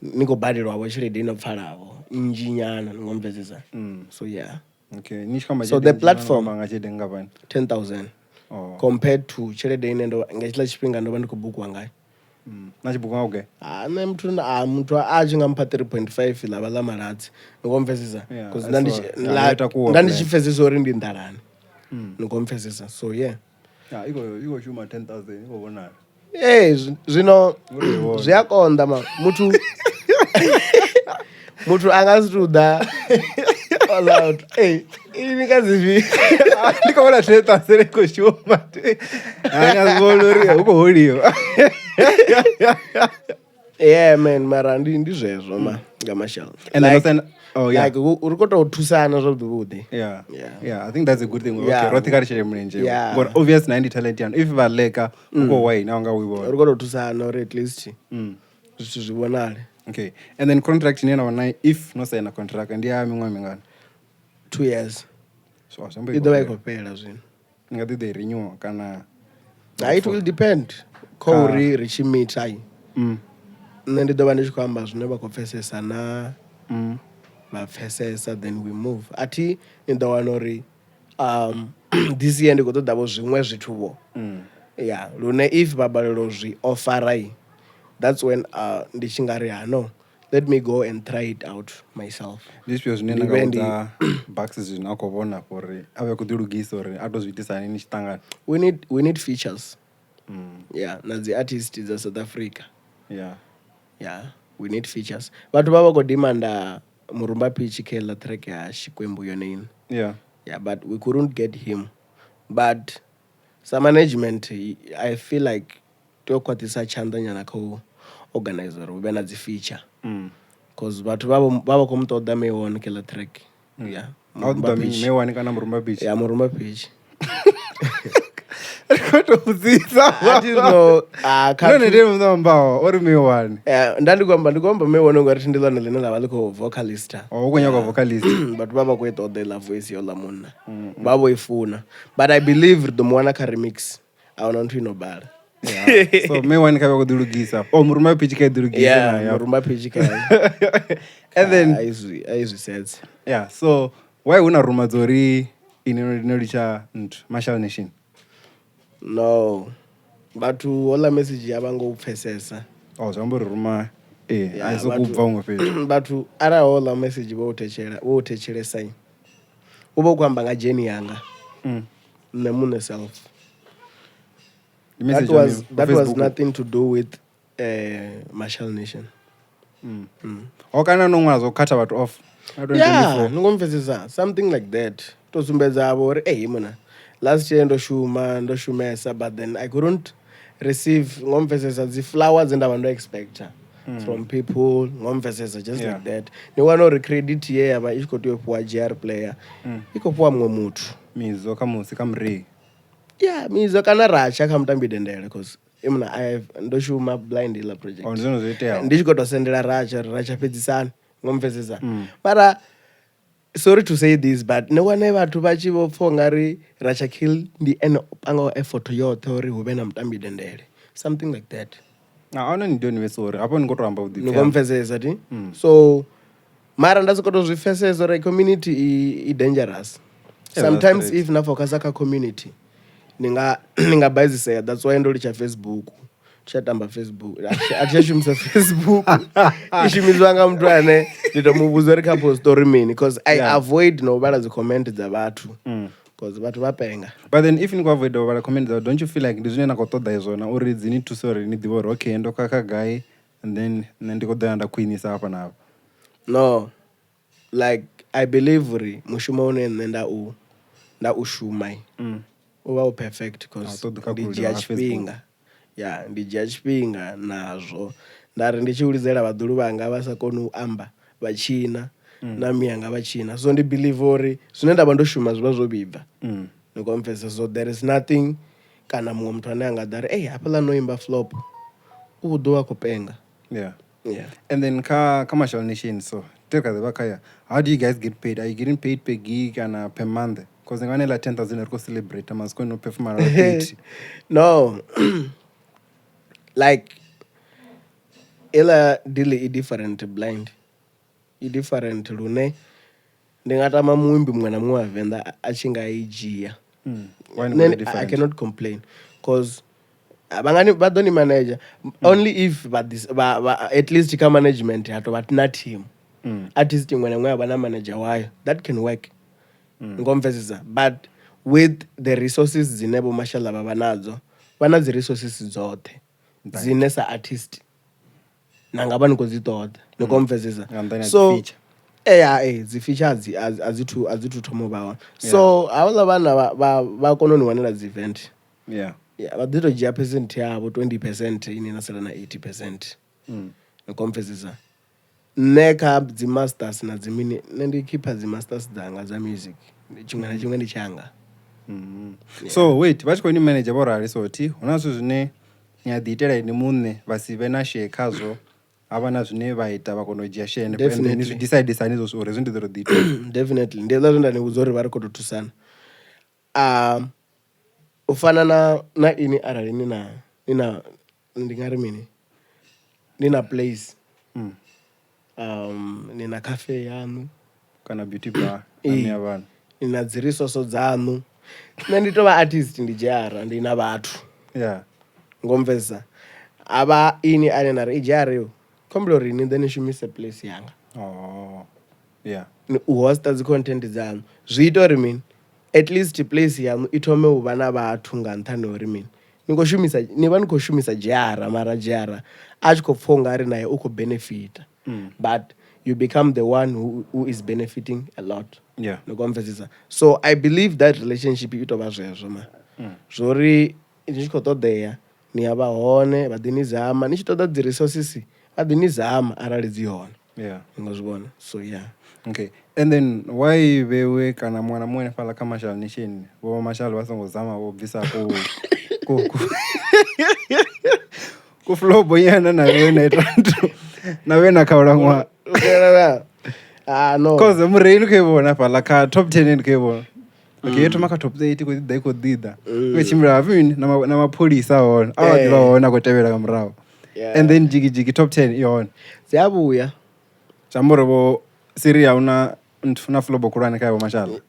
niko badiro abo chire dino pfalavo injinyana ngomvezesa. So yeah. Okay. So the platform 10,000 compared to chire dine ndo ngechila chipinga ndo ndikobukwa ngai. Nachibukwa okay. Ne mtu ajinga mpa 3.5 lava la maradzi ngomvezesa because ndandichifezesa ori ndi ndarani. Ngomvezesa. So yeah. Yeah, iko shuma 10,000 iko bona. Zvino zviyakonda mutu angazituda all out. Ini kazivi ndikaona 10,000 iko shuma angazvolori uko holiyo. Yeah man, mara ndizvezvo ma Marshal. And then like urikototusana zvabvude. Yeah, I think that's a good thing. Okay, rotikarishire mrenje. But obvious 90 talent yan if valeka uko why now nga wibo urikototusana or at least zvithu zvibonale. Okay. And then contract nena wana if no sign a contract and ya mingwa mingana 2 years. So somebody either way kopela zvino ngati they renew kana it will depend ko richimit ai nende ndo vandichikwamba zvino vakopfesesa na vapfesesa then we move ati indawanori this year ndikotodavo zvimwe zvituvo. Yeah, lune if babalelo zviofferai that's when ndichingari no, let me go and try it out myself. This was nena boxes zvinakobona for ave kudilugisa or atozvitisa nini chitangana. We need features. Yeah, na the artists za South Africa. Yeah, we need features. But baba ko demanda Murumba Pitch kela track ya Shikwembu yonini. Yeah, but we couldn't get him. But some management, I feel like tea u khwaṱhisa tshanḓa nyana kha u organize uri hu vhe na dzi feature cause vhathu vha vha khou mu ṱoḓa Mayone kila track yeah Mayone kana Murumba Beach ya Murumba Beach ori Mayone ndikwamba Mayone ngori ndi ḽone ḽine ḽa vha ḽi khou vocalista u khou nyanga vocalist but vha vha khou i ṱoḓa iḽa voice yo ḽa munna vha vho i funa but I believe ri ḓo mu wana kha remix ahuna nthu ino bala so Mayone kha vha khou ḓilugisa Murumba Beach kha i ḓilugisa Murumba Beach kha and then I zwi sets yeah so why huna ruma dzori ino litsha Marshal Nation no vhathu hola message ya vha ngo pfesesa zwi amba uri ruma a so kubva huṅwe fhethu vhathu ara hola message vho thetshelesa u vha u khou amba nga journey yanga nṋe muṋe self that was nothing to do with Marshal Nation kana no ṅwala zwo khatha vhathu off yeah ni ngo mfesesa something like that to sumbedza avo uri mona last year ndo shumesa but then I couldn't receive ngomfesesa dzi flowers ndavha ndo expecta from people ngomfesesa just like that ni wana uri credit ye yavha i khou tea u fhiwa GR player i khou fhiwa muṅwe muthu Mizo kha musi kha murei yeah Mizo kana Racha kha mutambi dendele because imna ndo shuma blind ila project ndizwo zwo itea ndi tshi khou to sendela Racha fhedzisani ngomfesesa mara sorry to say this but ne wane vhathu vha tshi vho pfha ngari Racha Kill ndi ene panga effort yoṱhe uri hu vhe na mutambi dendele something like that ahuna ni doni sorry hapo ni amba u ni ngomfesesa ti so mara ndasikoto zwi pfesesa uri community i dangerous sometimes if na focus kha community ninga bazisea that's why ndo litsha Facebook chatamba Facebook achishumisa Facebook ishumizwa nga muthu ane nditomuvhudza uri kha post story mini because I avoid no bala dzi comment dza vhathu because vhathu vha penga but then if you go avoid no bala comment dza don't you feel like ndi zwine na khou ṱoḓa izona uri dzi ni thusa uri ni ḓivhe uri okay ndo kha guy and then nṋe ndi khou ḓa nda khwinisa hafha na hafha no like I believe uri mushumo une nṋe nda u shuma u vha u perfect because ndi dzhia tshifhinga ndi dzhia tshifhinga nazwo ndari ndi tshi ulidzela vhaḓulu vhanga vha sa koni u amba vha tshina na miyanga vha tshina so ndi believe uri zwine ndavha ndo shuma zwi vha zwo vhibva ni konfesa so there is nothing kana muṅwe muthu ane anga ḓa ri hafhaḽa no imba flop u ḓo wa khou penga yeah and then kha Marshal Nation so teka the bakaya how do you guys get paid are you getting paid per gig and per month because ngane la 10,000 ri ko celebrate mas ko no perform around 80 no like ela deal i different blind i different lune ndi nga tama muimbi muṅwe na muṅwe wa Venda a tshi nga i dzhia I cannot complain because abangani vha ḓo ni manager only if at least kha management hato vha tina team artist muṅwe na muṅwe vha na manager wayo that can work ngomvesisa but with the resources dzine bo Marshal vha nadzo vha na dzi resources dzoṱhe dzine sa artist nanga vha ni khou dzi ṱoḓa ni komvesesa so dzi features azithu thoma vha so havha vhana vha kona u ni wanela dzi event vha ḓi to dzhia percent yavho 20% ine na sala na 80% ni komvesesa nṋe kha dzi masters na dzi mini nṋe ndi khipha dzi masters dzanga dza music tshiṅwe na tshiṅwe ndi tshanga so wait vha tshi khou ni manager vho rali so thi huna zwithu zwine ni a ḓi itela ni muṋe vha si vhe na share khazwo havha na zwine vha ita vha kona u dzhia share and then ni zwi decide sani zwo uri zwine ḓo ḓi ita definitely ndi ḽa zwine nda ni vhudza uri vha ri khou tou thusana u fana na ini arali ni na ndi nga ri mini ni na place ni na cafe yanu kana beauty bar ni ya vhana ni na dzi resources dzanu nṋe ndi tovha artist ndi dzhara ndi na vhathu ngomvesa ava ini ane na ri dzhara yo khombela uri ni then shumise place yanga u hosta dzi content dzanu zwi ita uri mini at least place yanu i thome u vha na vhathu nga nṱhani uri mini ni vha ni khou shumisa dzhara mara dzhara a tshi khou pfha u nga ri naye u khou benefita but you become the one who is benefiting a lot nikomvesisa so I believe that relationship i tovha zwezwo ma zwori ndi tshi khou ṱoḓea ni ya vha hone vha ḓi ni zama ni tshi ṱoḓa dzi resources vha ḓi ni zama arali dzi hone ni nga zwi vhona so okay and then why vhewe kana muṅwe na muṅwe fhaḽa kha Marshal Nation vho Marshal vha songo zama vho bvisa ku flow boyana na vhe na itranto na vhe na khaulaṅwa no cause mureini khou vhona fhaḽa kha top 10 khou vhona okay yo thoma kha top 8 khou ḓi khou ḓida ku tshimbila vhini na mapholisa hone a vha ḓivha hone a khou tevhela nga murahu and then jigi top 10 i hone dzi a vhuya zambore vho Syria una na flobo khulwane kha vho Marshal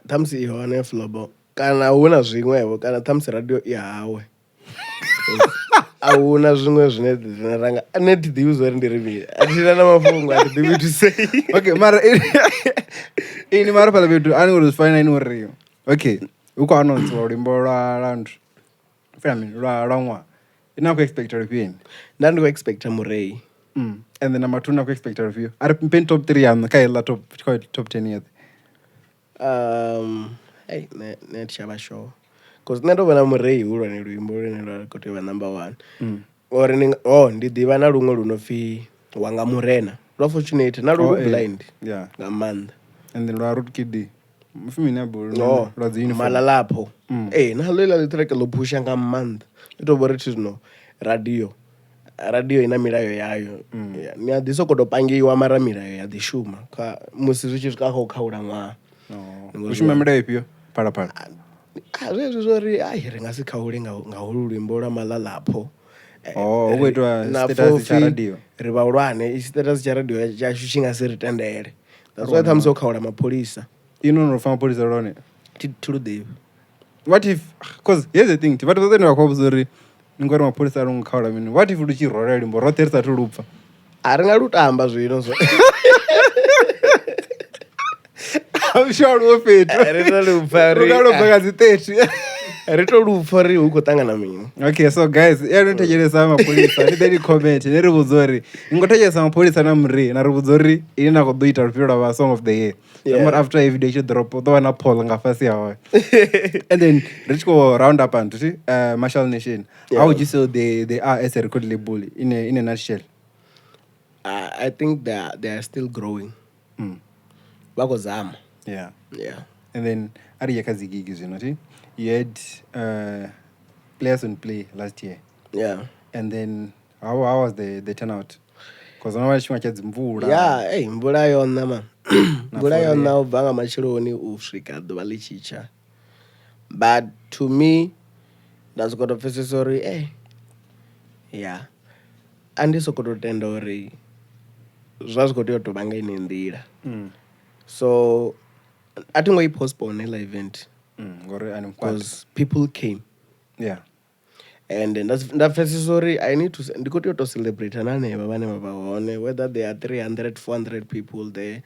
ṱhamusi i hone flobo kana huna zwiṅwevho kana ṱhamusi radio i hawe a huna zwiṅwe zwine ranga net ḓivhi zwo ri ndi ri mini a thina na mafhungo a ḓivhi to say okay mara ini mara phala fhethu ani uri zifana ini uri okay uko announce luimbo lwa nthu family lwa ṅwaha ina ku expect review nda ndi ku expect Murray and then number 2 na ku expect review ari pen top 3 ya kha ila top 10 years hey ne tshaba show cause nṋe ndo vhona Murray hulwane luimbo lune lwa khou tea u vha number 1 ori ndi ḓivha na luṅwe luno pfi wanga murena lwa fortunate na lu blind nga maanḓa and then lwa root kid mufimini abo lwa dzi uniform malalapho na ḽo ila litreke ḽo phusha nga maanḓa ndi to vhori thi zwino radio ina milayo yayo ni a ḓi sokou tou pangiwa mara milayo ya ḓi shuma kha musi zwi tshi swika kha u khaula ṅwaha u shuma milayo ifhio phalaphala zwezwo zwo ri ri nga si khaule nga holu luimbo lwa malalapho hu khou itiwa status tsha radio ri vhahulwane status tsha radio yashu tshi nga si ri tendele that's why ṱhamusi o khaula mapholisa ino no fa mapholisa lone thi lu ḓivhi what if cause here's the thing vhathu vhoṱhe vha khou vhudza uri ni ngori mapholisa lu khaula mini what if lu tshi rola limbo roṱhe ri sathu lupfa a ri nga lu tamba zwino zwo I'm sure lu fhethu ri to lupfa ri nga lupfa nga dzi 30 ri to lupfa ri hu khou ṱangana mini okay so guys no thetshelesa mapholisa ni ḓe ni comment ni ri vhudza uri ni ngo thetshelesa mapholisa na Murray na ri vhudza uri ini na khou ḓo ita lufhio lwa song of the year but after every day you drop ḓo wana poll nga fasi ya hone and then ri tshi khou round up and Marshal Nation how would you say they are as a record label in a nutshell? I think they are still growing vakozama yeah and then ari yakazigigi zvino ti you had players on play last year and then how was the turnout because no one chimwa chadzimvula mvula yona man mvula yona ubva nga matsheloni u swika ḓuvha ḽi tshitsha but to me nda sokou tou pfesesa uri a ndi sokou tou tenda uri zwa zwi khou tea u tou vha nga ine nḓila so a thi ngo i postpone heiḽa event because people came and nda pfesesa uri I need to ndi khou tea u tou celebrate na hanevha vhane vha vha hone whether there are 300 400 people there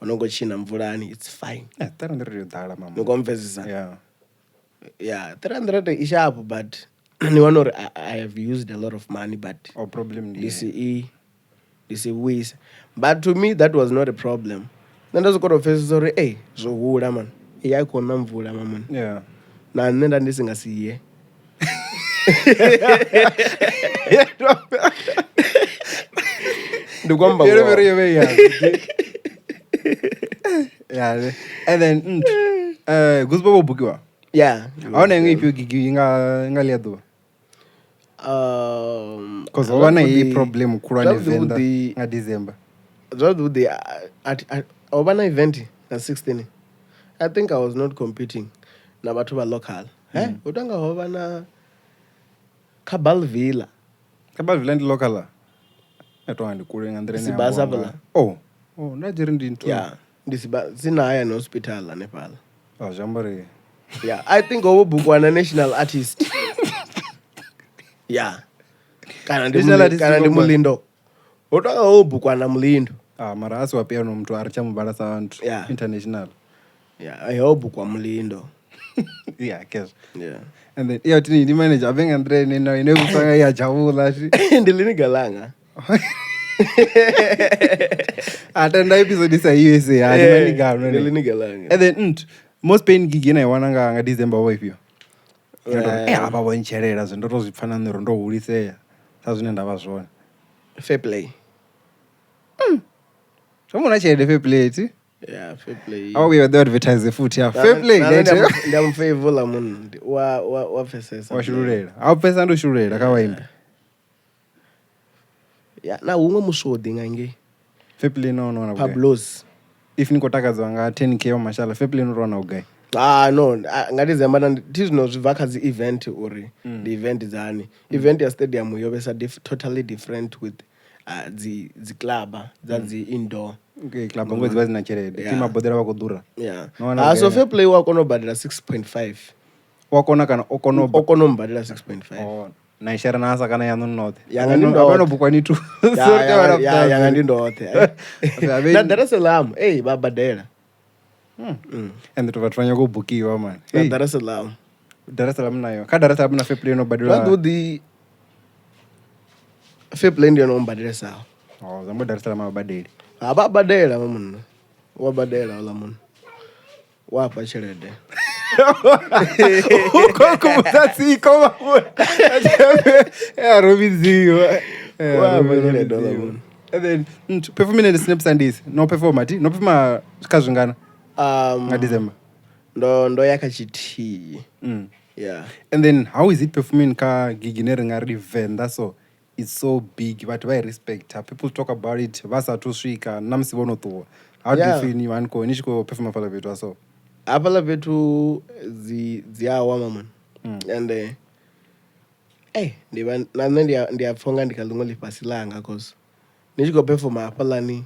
vha no khou tshina mvulani it's fine 300 yo ḓala mama ni khou mpfesesa 300 is sharp but ni wana uri I have used a lot of money but problem this is but to me that was not a problem nda sokou tou pfesesa uri zwo hula man ya khou na mvula mamani na nṋe nda ndi si nga si ye ndi kwamba and then Gusba wo bukiwa ahona iṅwe ifhio gigi inga ḽia ḓuvha because ho vha na hei problem khulwane Venda nga December zwavhuḓi ho vha na event na 16 I think I was not competing na vhathu vha local hu tanga ho vha na Kabalvilla ndi local atoa ndi kule nga nḓila Sibasavla nda dziri ndi nthu ndi sina haya na hospital hanefhala zhambari I think ho bukwa na national artist kana ndi Mulindo ho tanga ho bukwa na Mulindo mara asi wapiano mtu ari chamubala sa vantu international ho bukwa Mulindo kes and then tini ndi manager avenga ndre ine kusanga ya javula shi ndilini galanga atenda episode isa USA ndilini galanga ndilini galanga and then most pain gig ina iwana nga December wa ifyo apa vonchelela zwi ndo to zwi pfa na nṋe ro ndo hulisea sa zwine nda vha zwone. Fair play. Zwo muna tshelede fair play ti? Yeah, fair play. Awu vhuya ḓo advertise futhi ya fair play later. Ndi amfavor la mun wa pfesesa. Wa shululela. A pfesa ndo shululela kha waimbi. Ya na huṅwe musodi nga ngei. Fair play no na Pablos. If ni khou takadzwa nga 10k wa Marshal, fair play no ro na u gai? No, nga December thi zwino zwi bva kha dzi event uri ndi event dzani. Event ya stadium yo vhesa totally different with dzi club dza dzi indoor. Okay, club ngo dzivha dzina tshelede. Team abodela vha kho ḓura. Yeah. So fair play wa kona u badela 6.5. Wa kona kana o kona u badela 6.5. Oh. Na ishara na asa kana yanu nothe. Yanga ndi ndoṱhe. Abano bukwani tu. Yanga ndi ndoṱhe. Na Dar es Salaam, ba badela. And to vatfanya go bukiwa man. Na Dar es Salaam. Dar es Salaam nayo. Ka Dar es Salaam na fair play no badela. What the fair play ndio no badela sawa. Oh, zambo Dar es Salaam abadeli. Aba badela munhu. Wa badela wala munhu. Wa pa tshelede. Como assim? Como é Robizinho. And then performing in the Snip Sundays. No perform ati. No perform kazungana. Nga December. Ndo yakachiti. Yeah. And then how is it performing ka giginere ngari Venda so it's so big but why respect people talk about it vasa to swika namsibono to. How do you feel you anko nishiko perform pala vetu so? Apala vetu ziawa mama. And ndiyapfonga ndikalungo lipasi langa cause nichiko perform apala ni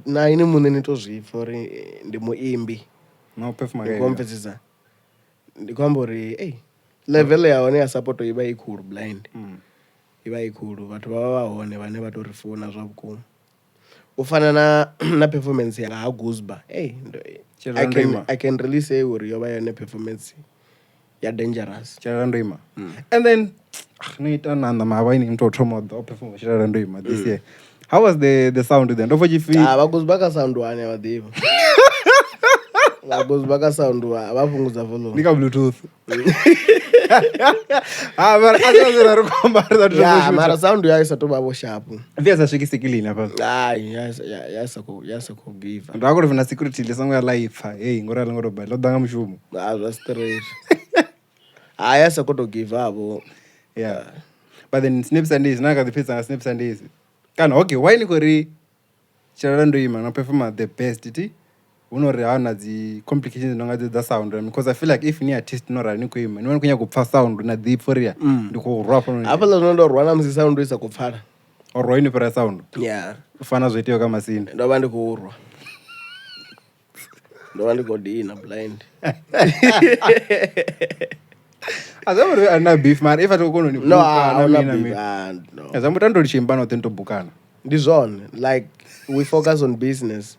na ini munene nitozvifa uri ndi muimbi no perform again kompetisa ndikwamba uri level yaone ya support iba ikulu blind iba ikulu vhathu vha vahone vhane vha to rifuna zwa vhukuma ufana na performance ya Gusba I can really say uri yo vha yone performance ya dangerous Chirandoima. And then niita nanda mabaini mtu thoma do perform Chirandoima this year. How was the sound then? Don't you feel? Va Gusba ka sound wane vadiva. Va Gusba ka sound va punguza volume. Nika Bluetooth. Mara azazira rukomba za yeah, mara sound ya isa to babo sharp. Via za shiki sikilini hapa. Yes ko give. Ndako ri na security lesango ya life. Hey, ngora ngoro ba. Lo danga mshumo. Za straight. Yes ko to give up. Yeah. But then Snip Sundays naka the pizza Snip Sundays. Kana okay, why ni kori Chirandoima na perform the best iti? Unori hana the complications nonga the sound because I feel like if ni artist no rani kuima ni kunya kupfa sound na deep for ya ndiko rap no apa la ndo rwana mzi sound isa kupfala or ni para sound yeah ufana zvetio kama sini ndo bandi kuurwa ndo bandi godina blind azamuri ana beef man if atoko ni no beef no azamutando lichimbano tento bukana this on like we focus on business.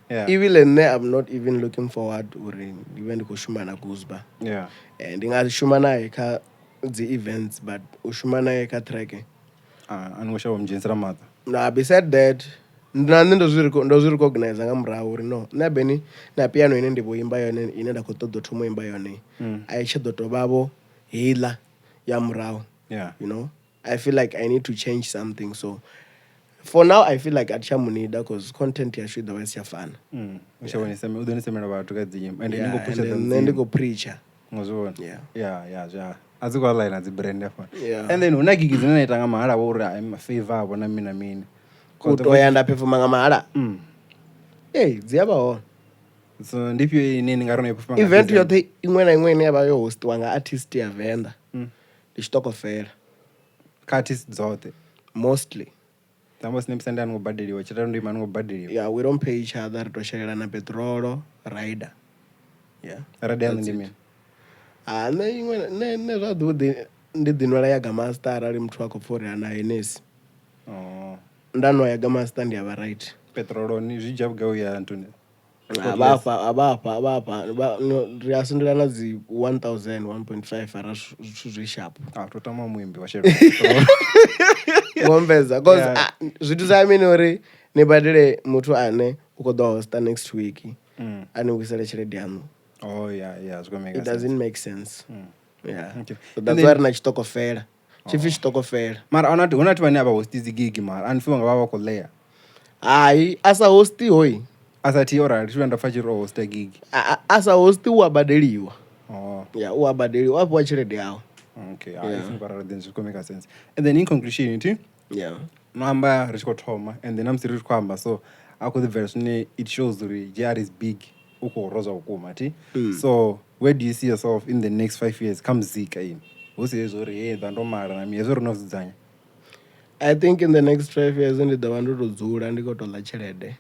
Yeah. Even I'm not even looking forward to even to kushuma na Gusba. Yeah. And ngashuma naye ka the events but ushuma naye ka track. Anusha wamjensera mata. Na beside that ndo recognize ngamra uri no. Na beni na piano ine ndipo imba yone inenda kutodo thumo imba yone. Aiche doto babo hila ya mrao. Yeah. You know? I feel like I need to change something so for now I feel like achamunida because content ya should always ya fun. Ushawana sema udoni sema abantu kadziyimba and niko push them then ndiko preacher. Ngozona. Yeah. Yeah. Azikwa line azi brand yafa. And then una gigi zina naita ngamahala uri I'm a favor abo na mina. Kutoyanda perform ngamahala. Ziyaba ho. So ndipyo inini ngarona perform ngamahala. Event yote imwe yaba yo host wanga artist ya Venda. Ndishitokofela. Artist zote mostly. Tamba Snip Sunday ngobadeliwa Chirandoima ngobadeliwa. Yeah, we don't pay each other to share na petrol rider. Yeah. Rider ndi mimi. Ne zwa ndi dinwala ya Gamaster ali mtu wako for ana Enes. Ndano ya Gamaster ndi aba right. Petrol ni zvijabuga uya Antony. Abapa riasindira zi 1000 1.5 ara zvi sharp. Totama muimbi wa share. Ngombeza because zvitu zamini uri nebadele mutu ane ukodo host next week. Ani ukisele chiredi yanu. Oh yeah, it's going to make sense. It doesn't make sense. Yeah. Okay. So that's why rina chitokofela. Chifi chitokofela. Mara unati vane ava host izi gigi mara anifiwa nga vava kuleya. Hayi asa hosti hoyi. Asati alright shunda fachiro host a gig. Asa hosti uabadeliwa. Oh. Yeah, uabadeliwa. Wapo wachirede yao. Okay. I think para then it make sense. And then in conclusion it. Yeah. Namba richiko thoma and then I'm still kwamba so ako the verse it shows the JR is big uko roza ukuma ti. So where do you see yourself in the next 5 years? Come Zika in. I think in the next 5 years ndi ḓo vha ndo to dzula ndi khou tou ḽa tshelede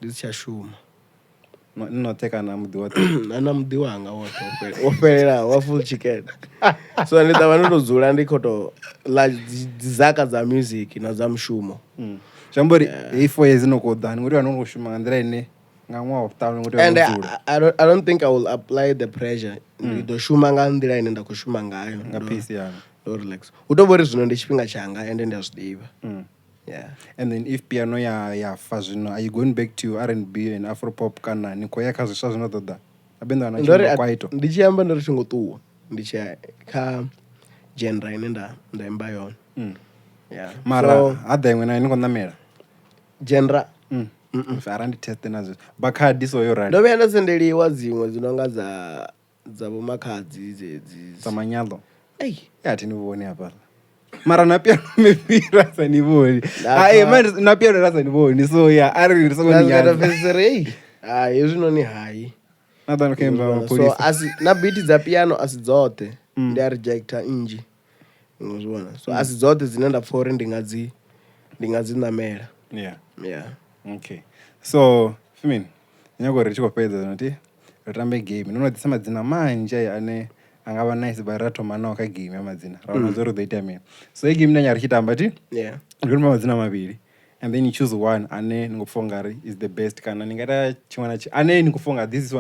ndi si tsha shuma noteka na muḓi woṱhe na muḓi wanga woṱhe wo fhelelaho wa full chicken. So ndi ḓo vha ndo to dzula ndi khou tou ḽa dzi zaka dza music na dza mushumo. Zwi amba uri hei 4 years ino khou ḓa ni ngori vhano khou shuma nga nḓila ine nga ṅwaha wa vhuṱanu ngori and I don't think I will apply the pressure. Ndi ḓo shuma nga nḓila ine nda khou shuma ngayo nga peace yanga. Relax. Hu tou vhori zwino ndi tshifhinga tshanga ende ndi a zwi ḓivha. Yeah. And then if piano ya fa zwino are you going back to R&B and Afropop kana ni khou ya kha zwiswa zwino ṱoḓa abenda na tshino kwaito ndi tshi amba ndi tshi ngo ṱuwa ndi tshi kha genre ine nda imba yone. Yeah. Mara ada iṅwe na ni khou ṋamela genre arandi test nazwo bakhadi so yo right ndo vhuya nda sendeliwa dziṅwe dzi nonga dza vho makhadzi dzedzi dza manyalo. Ei, yathi ni vhone hafha. Mara na piano mepira sa ni vhoni. Ai man na piano rasa ni vhoni so ya ari ri songo ni nyana. Hezwi noni hayi. Na ḓo kemba so asi na beat dza piano asi dzoṱhe ndi a rejecta nnzhi. Ngizwana. So asi dzoṱhe dzine nda pfha uri ndi nga dzi ṋamela. Yeah. Okay. So Fimin nyago ri tshi khou fhedza noti ri tambe game. Ndo no ḓisa madzina manzhi ane angava nice by rato manaho kha game ya madzina. Raona zwo ri ḓo ita mini. So hei game ndanya ri tshi tamba ti? Yeah. Ri ri madzina mavhili. And then you choose one ane ni ngopfha ngari is the best kana ni ngata tshiṅwe na tshiṅwe ane ni ngopfha ngari this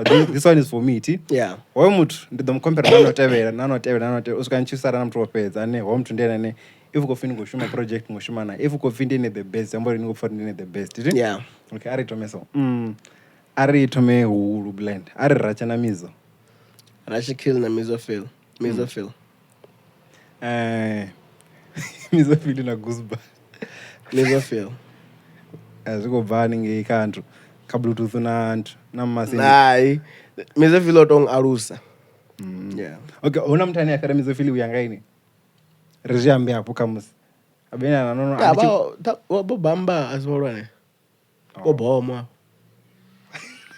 one is for me ti. Yeah. Hoyo muthu ndi ḓo mukompera na no tevhela u swika ntshusara na muthu wo fhedza ane hoyo muthu ndi ene if uko fini ngoshuma project ngoshuma na if uko fini ndi the best ambo ri ni ngopfha ndi the best ti. Yeah. Okay, ari thome so. Ari thome hulu blend. Ari racha na mizo. Racha kill na Mizophyll. Mizophyll na Gusba. Mizophyll. Aziko bani nge kantu. Ka Bluetooth na antu na masi. Hayi. Mizophyll otong alusa. Yeah. Okay, una mthani yakara Mizophyll uyanga ini. Rizhambe hapo kamusi. Abena nono aba bo bamba azolwane. Ko boma.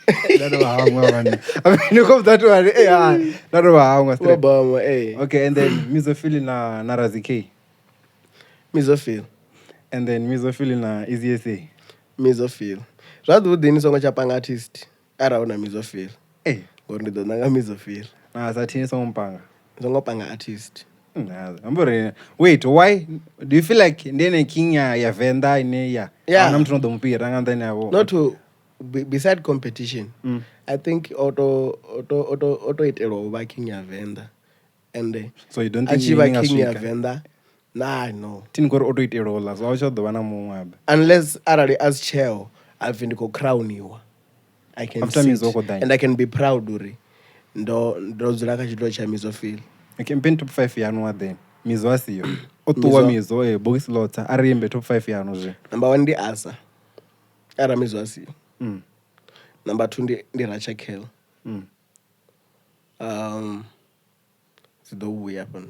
That was one. I mean, you come that one. Yeah, that was one. Okay, and then Mizophyll na Razike. Mizophyll. And then Mizophyll na Easy SA. Mizophyll. Radu dini songo chapanga artist. Ara una Mizophyll. Ngori ndo nanga Mizophyll. Na sathini songo mpanga. Songo panga artist. Wait, why do you feel like ndene king ya Venda ine ya? Yeah. Na mtu ndo mpira nganda ine yabo. Not to beside competition. I think auto itelo over king ya Venda. And so you don't think achieve king ya Venda? Nah, no. Tin kor auto itelo la so acho do bana muṅwe. Unless arali as chair I've been ko crown you. I can sit and I can be proud uri. Ndo dzula kha chitwa cha Mizophyll. Okay, mpeni top 5 yanu wa then. Mizo asiyo. Otuwa mizo box lota arimbe top 5 yanu je. Number 1 ndi Asa. Ara Mizo asiyo. Number 2 ndi Racha Kill. Sido uya pan.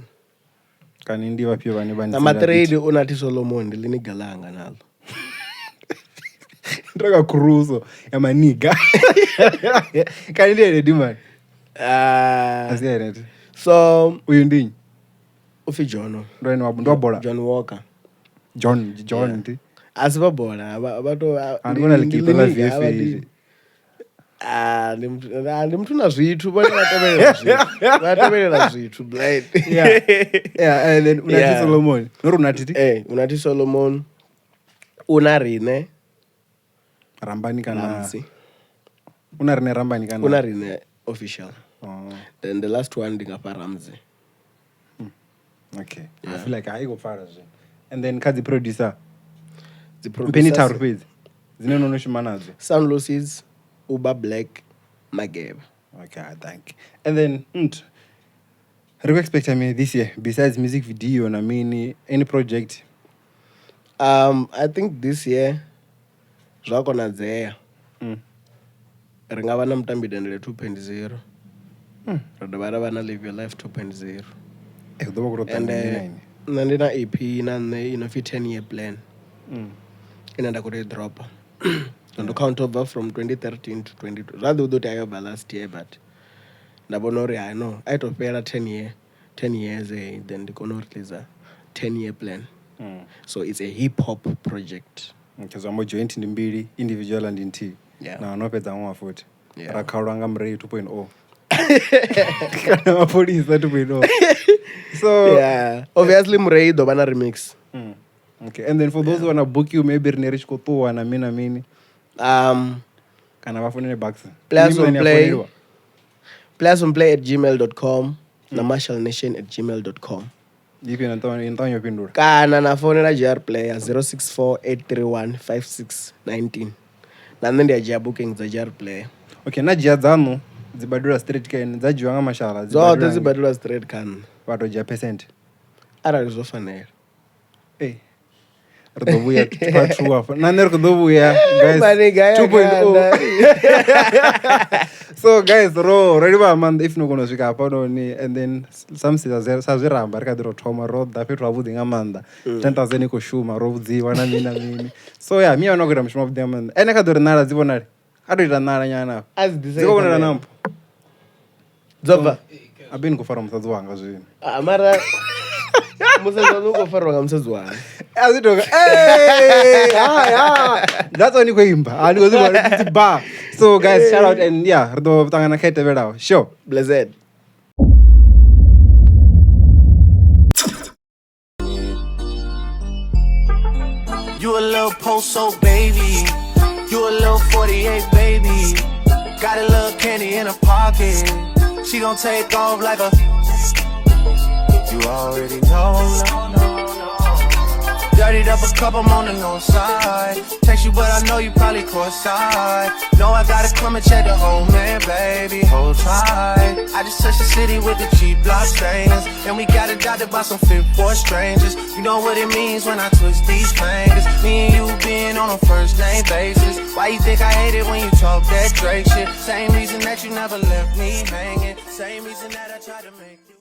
Kani ndi wapi vane bani. Number 3 ndi Unati Solomon ndi lini galanga nalo. Ndaka cruzo ya maniga. Kani ndi demand. Asiya so uyu ndinyi ufi John ndo bola John Walker John ndi asiba bola abato andona likipa la VFA ndi muthu na zwithu bone vatevelela zwithu blind. Yeah, and then Unati Solomon no Unati Unati Solomon Unarine Rambani kana Unarine Rambani kana Unarine official. Then the last one ndingapa Ramsey. Okay. Yeah. I feel like I go far as well. And then kazi producer. The producer. Penita rupezi. Zine nono shimanazo. Sound Losses, Uba Black, Mageb. Okay, thank you. And then do you expect this year besides music video na mini any project? I think this year zvakona dzeya ringava na mutambi dendele 2.0 radova rava na live your life 2.0 and nandina EP na nne inofi 10-year plan inenda kuti dropa and count over from 2013 to 2020 rather udoti ayobva last year but ndabona uri I know aitopera 10 years then ndikona release a 10-year plan. So it's a hip hop project. Because I'm joint in the individual and in T. Yeah. Now no pets on foot. Yeah. Rakauranga mrei 2.0. Kana police 2.0. So yeah, obviously mrei do bana remix. Okay, and then for those who wanna book you, maybe Nerich Koto na mini. Kana bafune box. Plus on play at gmail.com na marshalnation@gmail.com. You can enter your pindur. Kana na phone na GR player 0648315619. Na nende ya booking za GR player. Okay, na GR zanu zibadura straight can zajiwanga mashala. Zo zibadura straight can. Wato ja percent. Ara rizofanele. Hey. Rdobuya patru hapo. Nani rdobuya guys 2.0. So guys, ready ba man if no gonna swika hapo ni and then some saziramba rikadiro thoma road da petro abudi ngamanda 10,000 iko shuma robzi wana mini. So yeah, me no gonna mshuma them and ene kadoro nara zibonari. Ado itanara nyana. As this. Ziko kuna nampo. Zova. Abini kufara msazi wanga zwini. Amara musaza nuko farwa msazi wanga. Azitoka. Hey! That's only kuimba. Ali gozi ba. So guys, shout out and yeah, rdo tangana kete vedao. Sure. Blessed. You a little post-so baby. You a little 48 baby. Got a little candy in her pocket. She gon' take off like a. You already know. Dirtied up a cup, I'm on the north side. Text you, but I know you probably cross-side. Know I gotta come and check the whole man, baby. Hold tight. I just touched the city with the cheap block stainers. And we got adopted by some fit for strangers. You know what it means when I twist these fingers. Me and you being on a first name basis. Why you think I hate it when you talk that Drake shit? Same reason that you never left me hanging. Same reason that I tried to make you